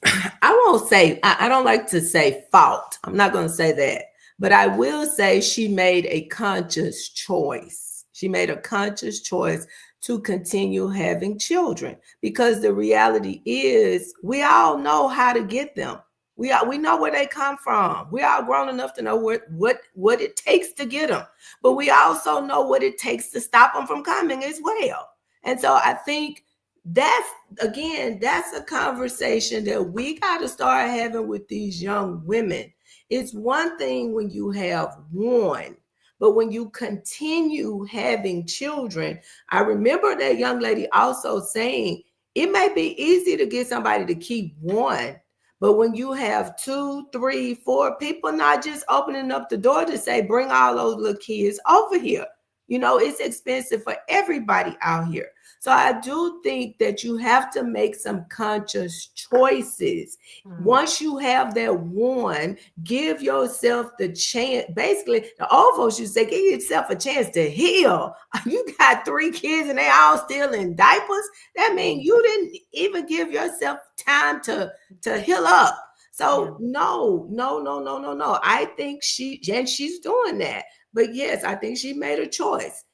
I won't say, I don't like to say fault. I'm not going to say that. But I will say she made a conscious choice. She made a conscious choice to continue having children, because the reality is we all know how to get them. We know where they come from. We are grown enough to know what it takes to get them, but we also know what it takes to stop them from coming as well. And so I think that's a conversation that we got to start having with these young women. It's one thing when you have one, but when you continue having children, I remember that young lady also saying it may be easy to get somebody to keep one, but when you have 2, 3, 4 people, not just opening up the door to say, bring all those little kids over here. It's expensive for everybody out here. So I do think that you have to make some conscious choices. Once you have that one, give yourself the chance. Basically, the old folks used to say, give yourself a chance to heal. You got 3 kids and they all still in diapers. That means you didn't even give yourself time to heal up. So no. I think she's doing that. But yes, I think she made a choice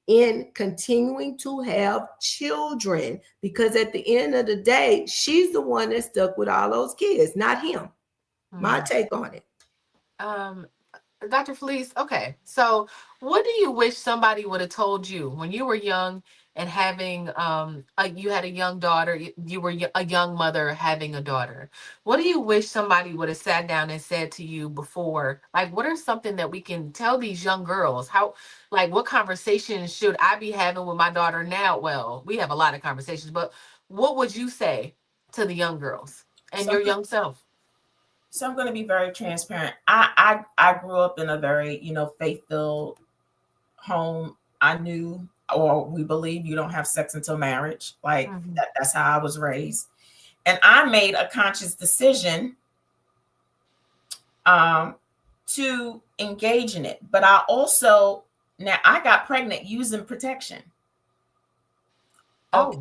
in continuing to have children, because at the end of the day, she's the one that stuck with all those kids, not him. My take on it. Dr. Felice, okay. So what do you wish somebody would have told you when you were young and having you had a young daughter, you were a young mother having a daughter? What do you wish somebody would have sat down and said to you before? Like, what are something that we can tell these young girls? What conversations should I be having with my daughter now? Well, we have a lot of conversations, but what would you say to the young girls and your young self? So I'm going to be very transparent. I grew up in a very, faith-filled home. I knew, or we believe, you don't have sex until marriage. Like that's how I was raised. And I made a conscious decision to engage in it. But I got pregnant using protection. Okay.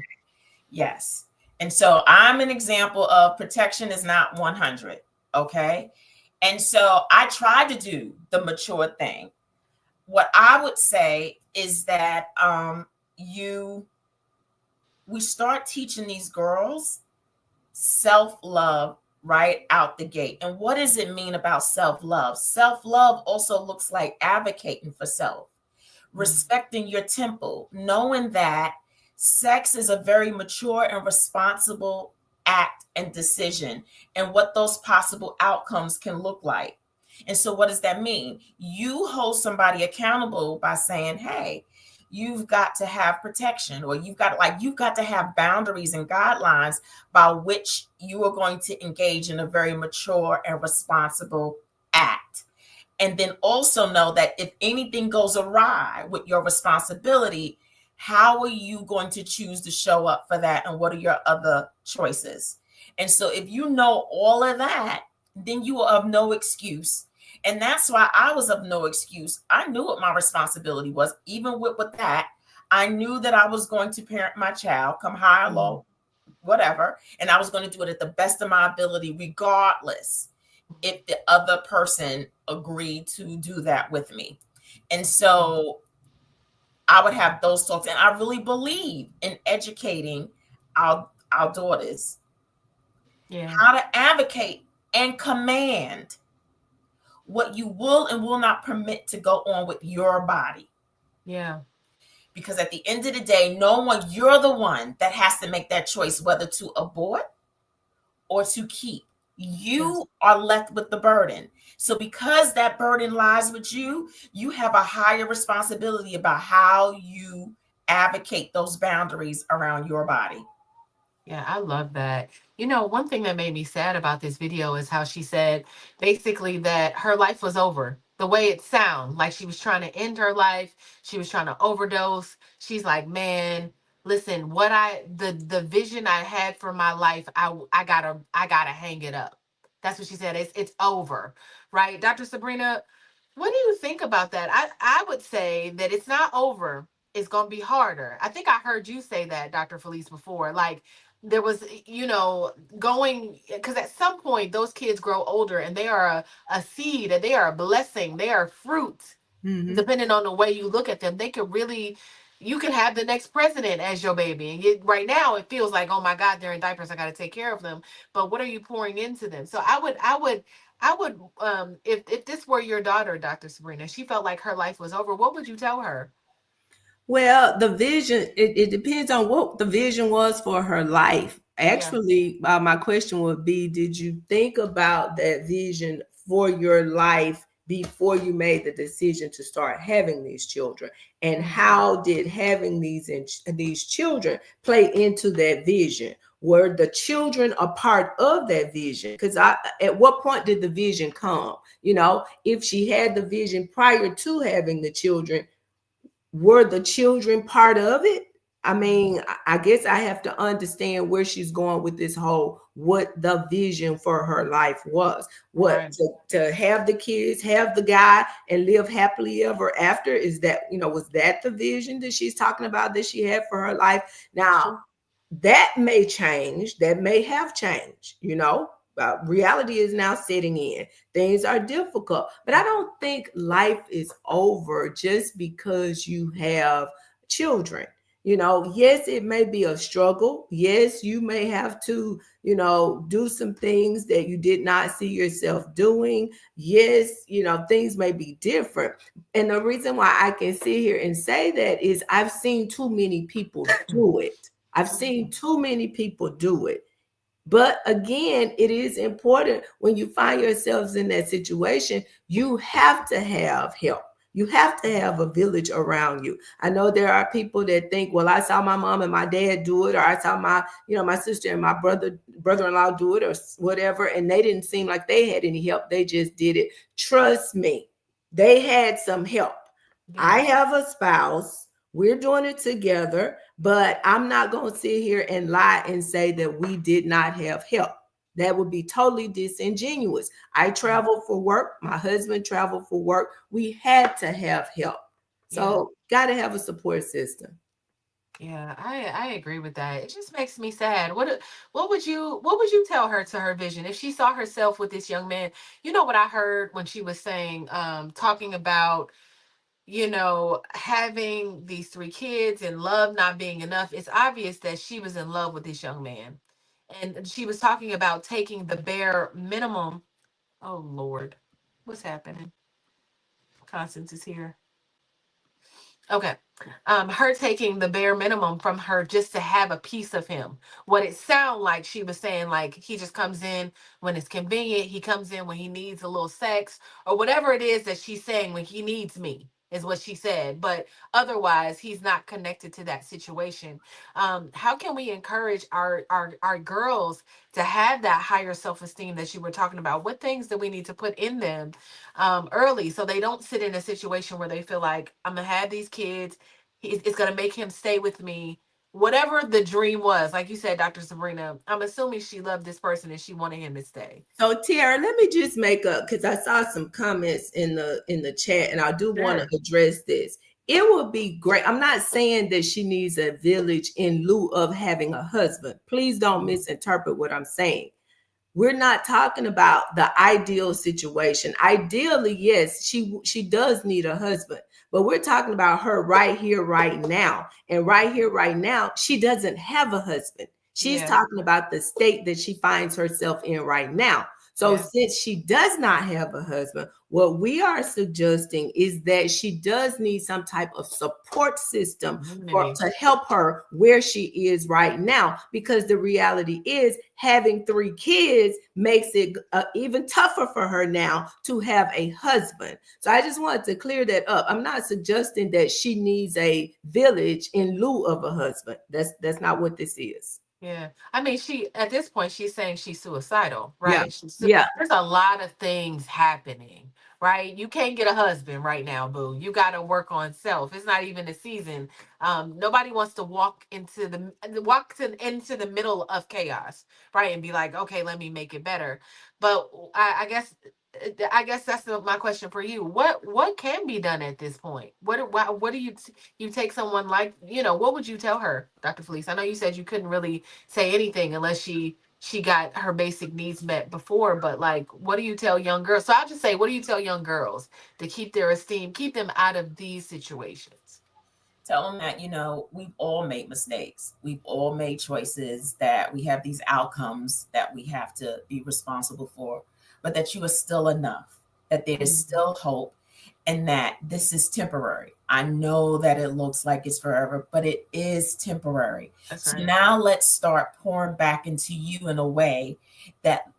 Yes. And so I'm an example of protection is not 100. Okay. And so I tried to do the mature thing. What I would say is that we start teaching these girls self-love right out the gate. And what does it mean about self-love? Self-love also looks like advocating for self, respecting your temple, knowing that sex is a very mature and responsible act and decision, and what those possible outcomes can look like. And so what does that mean? You hold somebody accountable by saying, hey, you've got to have protection, or you've got to have boundaries and guidelines by which you are going to engage in a very mature and responsible act. And then also know that if anything goes awry with your responsibility, how are you going to choose to show up for that? And what are your other choices? And so if you know all of that, then you are of no excuse. And that's why I was of no excuse. I knew what my responsibility was. Even with that, I knew that I was going to parent my child, come high or low, whatever. And I was going to do it at the best of my ability, regardless if the other person agreed to do that with me. And so I would have those talks. And I really believe in educating our daughters how to advocate and command what you will and will not permit to go on with your body. Yeah. Because at the end of the day, you're the one that has to make that choice, whether to abort or to keep. You are left with the burden. So because that burden lies with you, you have a higher responsibility about how you advocate those boundaries around your body. Yeah, I love that. One thing that made me sad about this video is how she said basically that her life was over. The way it sounded, like she was trying to end her life. She was trying to overdose. She's like, man, listen, the vision I had for my life, I gotta hang it up. That's what she said. It's over. Right? Dr. Sabrina, what do you think about that? I would say that it's not over. It's gonna be harder. I think I heard you say that, Dr. Felice, before. Like, there was, going, because at some point those kids grow older and they are a seed, and they are a blessing, they are fruit. Depending on the way you look at them, they could really you can have the next president as your baby. And right now it feels like, oh my God, they're in diapers. I got to take care of them. But what are you pouring into them? So I would, if this were your daughter, Dr. Sabrina, she felt like her life was over, what would you tell her? Well, the vision, it depends on what the vision was for her life. Yeah. Actually, my question would be, did you think about that vision for your life before you made the decision to start having these children? And how did having these children play into that vision? Were the children a part of that vision? Because at what point did the vision come? You know, if she had the vision prior to having the children, were the children part of it? I mean, I guess I have to understand where she's going with this whole, what the vision for her life was. What, Right. to have the kids, have the guy, and live happily ever after? Is that, was that the vision that she's talking about that she had for her life? Now, that may change, that may have changed. Reality is now setting in. Things are difficult, but I don't think life is over just because you have children. Yes, it may be a struggle. Yes, you may have to, do some things that you did not see yourself doing. Yes, things may be different. And the reason why I can sit here and say that is I've seen too many people do it. I've seen too many people do it. But again, it is important when you find yourselves in that situation, you have to have help. You have to have a village around you. I know there are people that think, well, I saw my mom and my dad do it, or I saw my sister and my brother-in-law do it, or whatever, and they didn't seem like they had any help. They just did it. Trust me, they had some help. I have a spouse. We're doing it together, but I'm not going to sit here and lie and say that we did not have help. That would be totally disingenuous. I traveled for work. My husband traveled for work. We had to have help. So got to have a support system. Yeah, I agree with that. It just makes me sad. What would you tell her to her vision if she saw herself with this young man? You know what I heard when she was saying, talking about, having these three kids and love not being enough. It's obvious that she was in love with this young man. And she was talking about taking the bare minimum. Oh Lord, what's happening? Constance is here. Okay. Her taking the bare minimum from her just to have a piece of him. What it sounded like she was saying, like, he just comes in when it's convenient. He comes in when he needs a little sex, or whatever it is that she's saying, when he needs me, is what she said. But otherwise, he's not connected to that situation. How can we encourage our girls to have that higher self-esteem that you were talking about? What things do we need to put in them early, so they don't sit in a situation where they feel like, I'm gonna have these kids, it's gonna make him stay with me, whatever the dream was. Like you said, Dr. Sabrina, I'm assuming she loved this person and she wanted him to stay. So Tiara, let me just make up, because I saw some comments in the chat, and I do want to address this. It would be great. I'm not saying that she needs a village in lieu of having a husband. Please don't misinterpret what I'm saying. We're not talking about the ideal situation. Ideally, yes, she does need a husband, but we're talking about her right here, right now. And right here, right now, she doesn't have a husband. She's talking about the state that she finds herself in right now. So since she does not have a husband, what we are suggesting is that she does need some type of support system to help her where she is right now. Because the reality is, having 3 kids makes it even tougher for her now to have a husband. So I just wanted to clear that up. I'm not suggesting that she needs a village in lieu of a husband. That's not what this is. Yeah. I mean, at this point, she's saying she's suicidal, right? Yeah. There's a lot of things happening, right? You can't get a husband right now, boo. You got to work on self. It's not even a season. Nobody wants to walk into the middle of chaos, right? And be like, okay, let me make it better. But I guess that's my question for you. What can be done at this point? What do you take someone like, what would you tell her, Dr. Felice? I know you said you couldn't really say anything unless she got her basic needs met before, but like, what do you tell young girls? So I'll just say, what do you tell young girls to keep their esteem, keep them out of these situations? Tell them that, we've all made mistakes. We've all made choices, that we have these outcomes that we have to be responsible for, but that you are still enough, that there's still hope, and that this is temporary. I know that it looks like it's forever, but it is temporary. That's right. Now let's start pouring back into you in a way that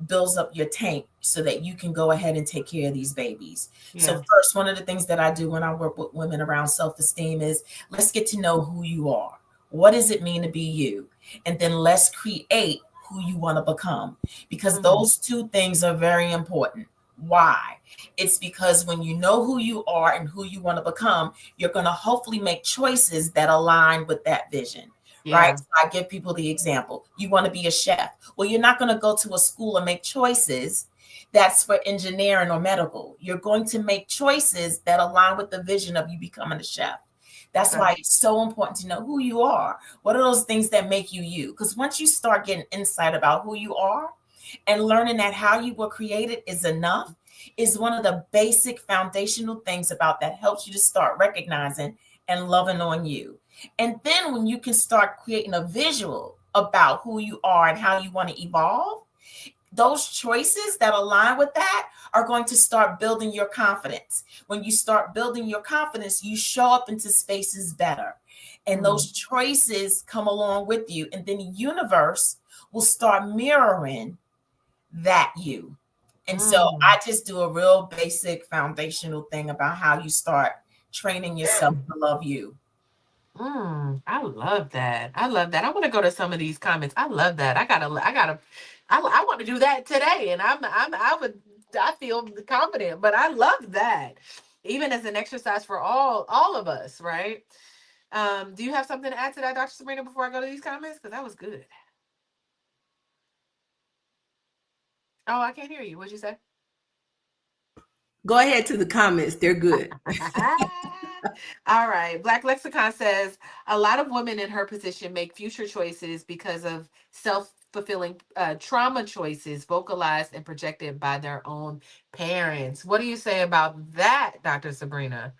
builds up your tank so that you can go ahead and take care of these babies. Yeah. So first, one of the things that I do when I work with women around self-esteem is let's get to know who you are. What does it mean to be you? And then let's create who you want to become, because those two things are very important. Why? It's because when you know who you are and who you want to become, you're going to hopefully make choices that align with that vision. Yeah. Right? So I give people the example. You want to be a chef. Well, you're not going to go to a school and make choices that's for engineering or medical. You're going to make choices that align with the vision of you becoming a chef. That's Okay. why it's so important to know who you are. What are those things that make you you? Because once you start getting insight about who you are and learning that how you were created is enough, is one of the basic foundational things about that helps you to start recognizing and loving on you. And then when you can start creating a visual about who you are and how you want to evolve, those choices that align with that are going to start building your confidence. When you start building your confidence, you show up into spaces better. And those choices come along with you. And then the universe will start mirroring that you. And so I just do a real basic foundational thing about how you start training yourself to love you. I love that. I love that. I want to go to some of these comments. I love that. I want to do that today. And I feel confident, but I love that. Even as an exercise for all of us, right? Do you have something to add to that, Dr. Sabrina, before I go to these comments? Because that was good. Oh, I can't hear you. What'd you say? Go ahead to the comments. They're good. All right. Black Lexicon says a lot of women in her position make future choices because of self-fulfilling trauma choices vocalized and projected by their own parents. What do you say about that, Dr. Sabrina?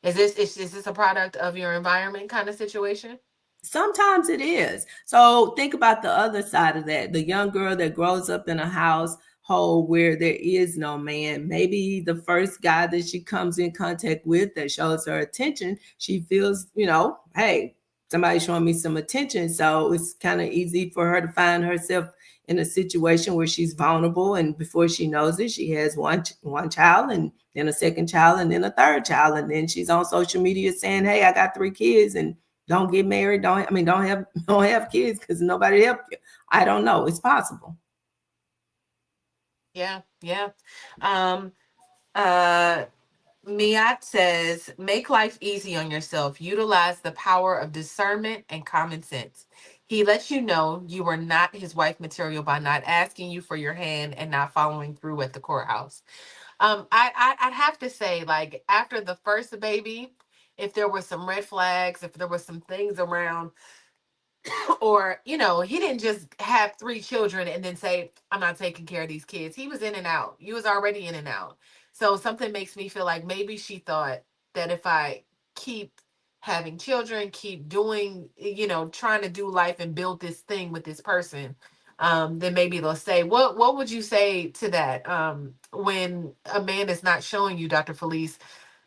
Is this a product of your environment kind of situation? Sometimes it is. So think about the other side of that. The young girl that grows up in a household where there is no man, maybe the first guy that she comes in contact with that shows her attention, she feels, hey, somebody's showing me some attention. So it's kind of easy for her to find herself in a situation where she's vulnerable. And before she knows it, she has one child and then a second child and then a third child. And then she's on social media saying, hey, I got 3 kids and don't get married. Don't have kids because nobody helped you. I don't know. It's possible. Yeah. Miat says, make life easy on yourself. Utilize the power of discernment and common sense. He lets you know you are not his wife material by not asking you for your hand and not following through at the courthouse. I'd have to say, like, after the first baby, if there were some red flags, if there were some things around, or, he didn't just have 3 children and then say, I'm not taking care of these kids. He was in and out. You was already in and out. So something makes me feel like maybe she thought that if I keep having children, keep doing, trying to do life and build this thing with this person, then maybe they'll say, what would you say to that? When a man is not showing you, Dr. Felice,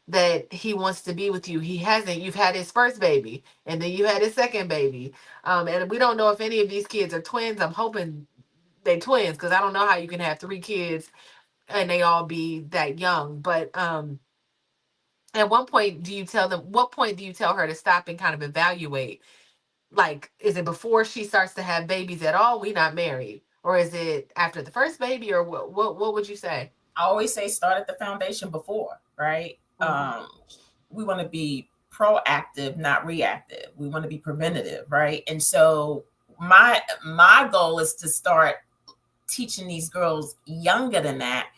that he wants to be with you. You've had his first baby and then you had his second baby. And we don't know if any of these kids are twins. I'm hoping they twins, because I don't know how you can have 3 kids and they all be that young. But at what point do you tell her to stop and kind of evaluate? Like, is it before she starts to have babies at all? We not married. Or is it after the first baby? Or what would you say? I always say start at the foundation before, right? We want to be proactive, not reactive. We want to be preventative, right? And so my goal is to start teaching these girls younger than that,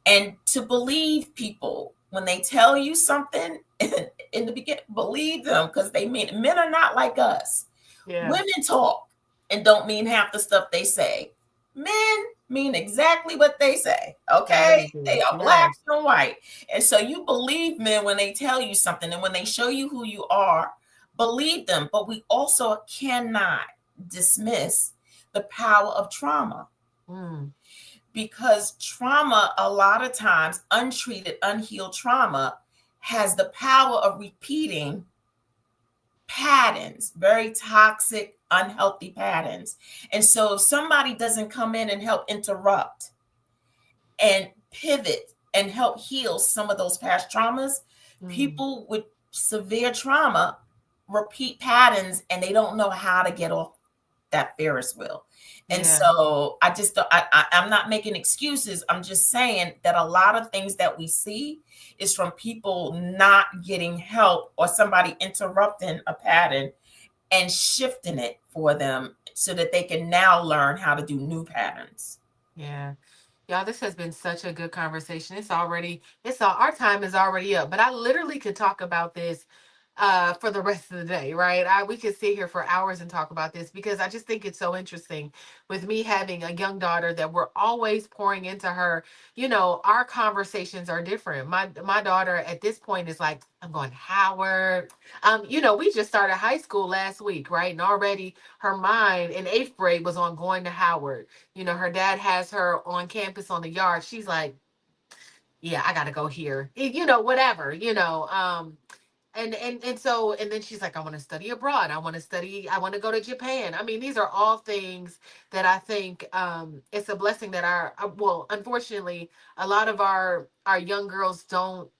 and to believe people when they tell you something in the beginning. Believe them, because men are not like us. Yeah. Women talk and don't mean half the stuff they say. Men mean exactly what they say. Okay. They are black and white. And so you believe men when they tell you something, and when they show you who you are, believe them, but we also cannot dismiss the power of trauma. Because trauma, a lot of times, untreated, unhealed trauma, has the power of repeating patterns, very toxic, unhealthy patterns. And so if somebody doesn't come in and help interrupt and pivot and help heal some of those past traumas, people with severe trauma repeat patterns and they don't know how to get off that Ferris wheel. And so I'm not making excuses. I'm just saying that a lot of things that we see is from people not getting help or somebody interrupting a pattern and shifting it for them so that they can now learn how to do new patterns. Yeah. Y'all, this has been such a good conversation. Our time is already up, but I literally could talk about this for the rest of the day, right? We could sit here for hours and talk about this because I just think it's so interesting with me having a young daughter that we're always pouring into her. You know, our conversations are different. My daughter at this point is like, I'm going to Howard. You know, we just started high school last week, right? And already her mind in 8th grade was on going to Howard. You know, her dad has her on campus on the yard. She's like, yeah, I got to go here. You know, whatever, and then she's like, I want to study abroad. I want to go to Japan. I mean, these are all things that I think it's a blessing that unfortunately, a lot of our young girls don't.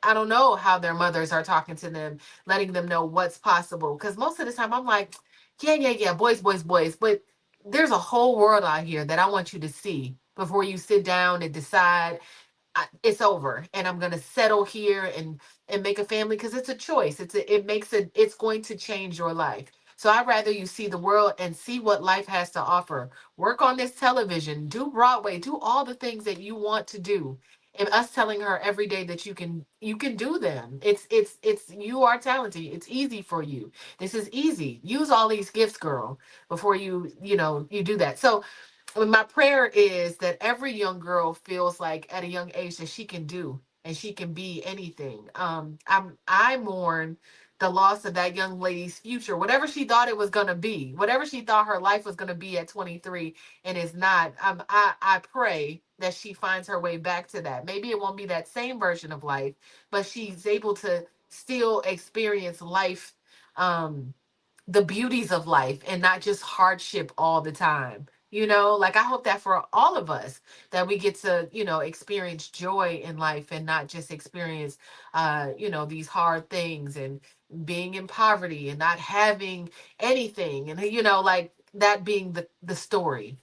I don't know how their mothers are talking to them, letting them know what's possible. Because most of the time, I'm like, yeah, boys, but there's a whole world out here that I want you to see before you sit down and decide it's over and I'm gonna settle here and make a family, because it's a choice. It's going to change your life. So I'd rather you see the world and see what life has to offer. Work on this television, do Broadway, do all the things that you want to do. And us telling her every day that you can do them. It's you are talented. It's easy for you. This is easy. Use all these gifts, girl, before you do that. So my prayer is that every young girl feels like at a young age that she can do and she can be anything. I mourn the loss of that young lady's future, whatever she thought it was going to be, whatever she thought her life was going to be at 23 and is not. I pray that she finds her way back to that. Maybe it won't be that same version of life, but she's able to still experience life, the beauties of life and not just hardship all the time. Like I hope that for all of us that we get to, experience joy in life and not just experience, these hard things and being in poverty and not having anything and, like that being the story.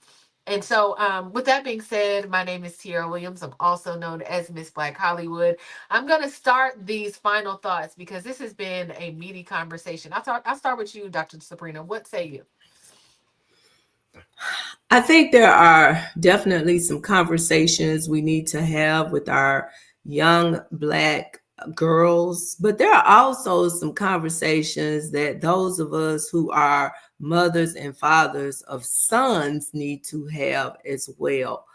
And so, with that being said, my name is Tiara Williams. I'm also known as Miss Black Hollywood. I'm going to start these final thoughts because this has been a meaty conversation. I'll start with you, Dr. Sabrina. What say you? I think there are definitely some conversations we need to have with our young Black girls, but there are also some conversations that those of us who are mothers and fathers of sons need to have as well.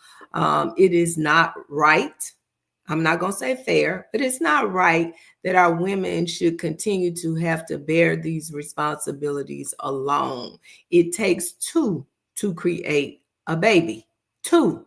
It is not right. I'm not going to say fair, but it's not right that our women should continue to have to bear these responsibilities alone. It takes two to create a baby. Two.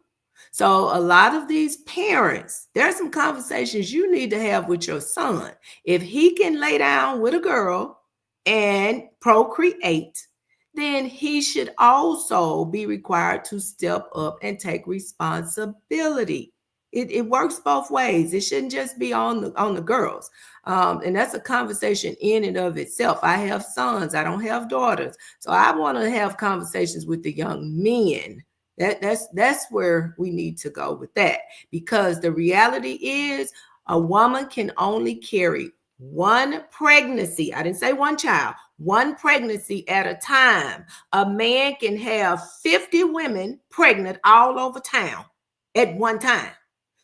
So a lot of these parents, there are some conversations you need to have with your son. If he can lay down with a girl and procreate, then he should also be required to step up and take responsibility. It works both ways. It shouldn't just be on the girls. And that's a conversation in and of itself. I have sons. I don't have daughters. So I want to have conversations with the young men. That's where we need to go with that, because the reality is a woman can only carry one pregnancy. I didn't say one child, one pregnancy at a time. A man can have 50 women pregnant all over town at one time.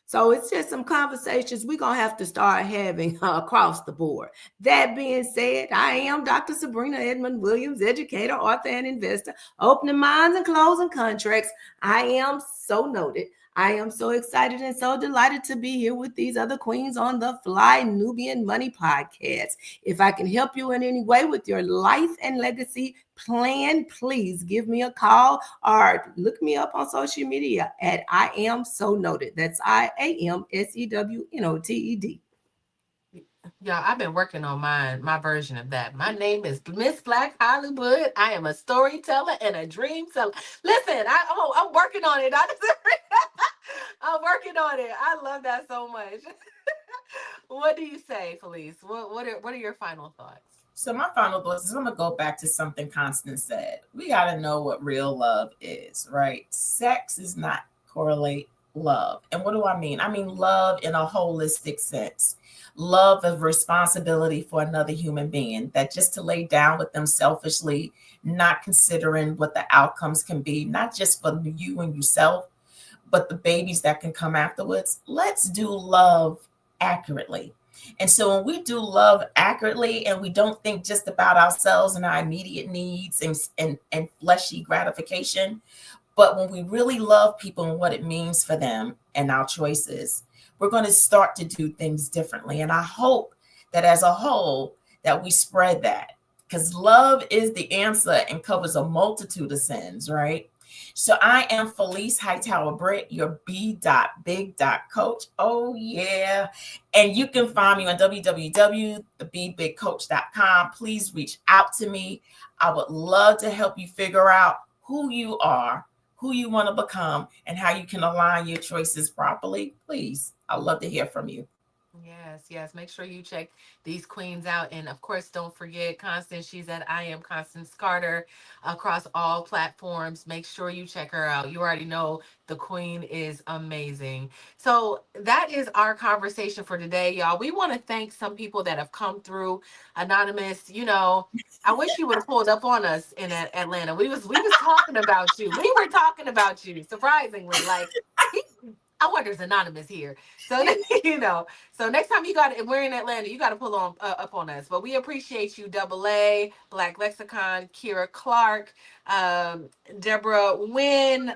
So it's just some conversations we're going to have to start having across the board. That being said, I am Dr. Sabrina Edmond Williams, educator, author, and investor, opening minds and closing contracts. I am so noted. I am so excited and so delighted to be here with these other queens on the Fly Nubian Money podcast. If I can help you in any way with your life and legacy plan, please give me a call or look me up on social media at I Am So Noted. That's IAMSEWNOTED. Y'all, I've been working on my version of that. My name is Miss Black Hollywood. I am a storyteller and a dream teller. Listen, I'm working on it. I'm working on it. I love that so much. What do you say, Felice? What are your final thoughts? So my final thoughts is I'm gonna go back to something Constance said. We gotta know what real love is, right? Sex does not correlate love. And what do I mean? I mean love in a holistic sense. Love of responsibility for another human being, that just to lay down with them selfishly, not considering what the outcomes can be, not just for you and yourself, but the babies that can come afterwards. Let's do love accurately. And so when we do love accurately and we don't think just about ourselves and our immediate needs and fleshy gratification, but when we really love people and what it means for them and our choices, we're going to start to do things differently. And I hope that as a whole, that we spread that, because love is the answer and covers a multitude of sins, right? So I am Felice Hightower Britt, your B.Big.coach. Oh, yeah. And you can find me on www.thebebigcoach.com. Please reach out to me. I would love to help you figure out who you are, who you want to become, and how you can align your choices properly. Please, I'd love to hear from you. Yes. Make sure you check these queens out. And of course, don't forget Constance. She's at I Am Constance Carter across all platforms. Make sure you check her out. You already know the queen is amazing. So that is our conversation for today, y'all. We want to thank some people that have come through. Anonymous, I wish you would have pulled up on us in Atlanta. We was talking about you. We were talking about you, surprisingly. Like, I wonder if Anonymous here. So so next time we're in Atlanta, you got to pull on up on us. But we appreciate you, Double A, Black Lexicon, Kira Clark, Deborah Wynn.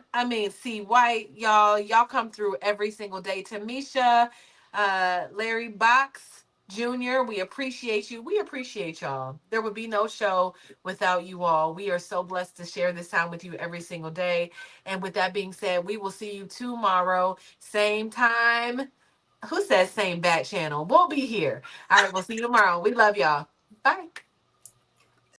C White, y'all come through every single day. Tamisha, Larry Box Jr. We appreciate you. We appreciate y'all. There would be no show without you all. We are so blessed to share this time with you every single day. And with that being said, we will see you tomorrow, same time. Who says same bat channel? We'll be here. All right, we'll see you tomorrow. We love y'all. Bye.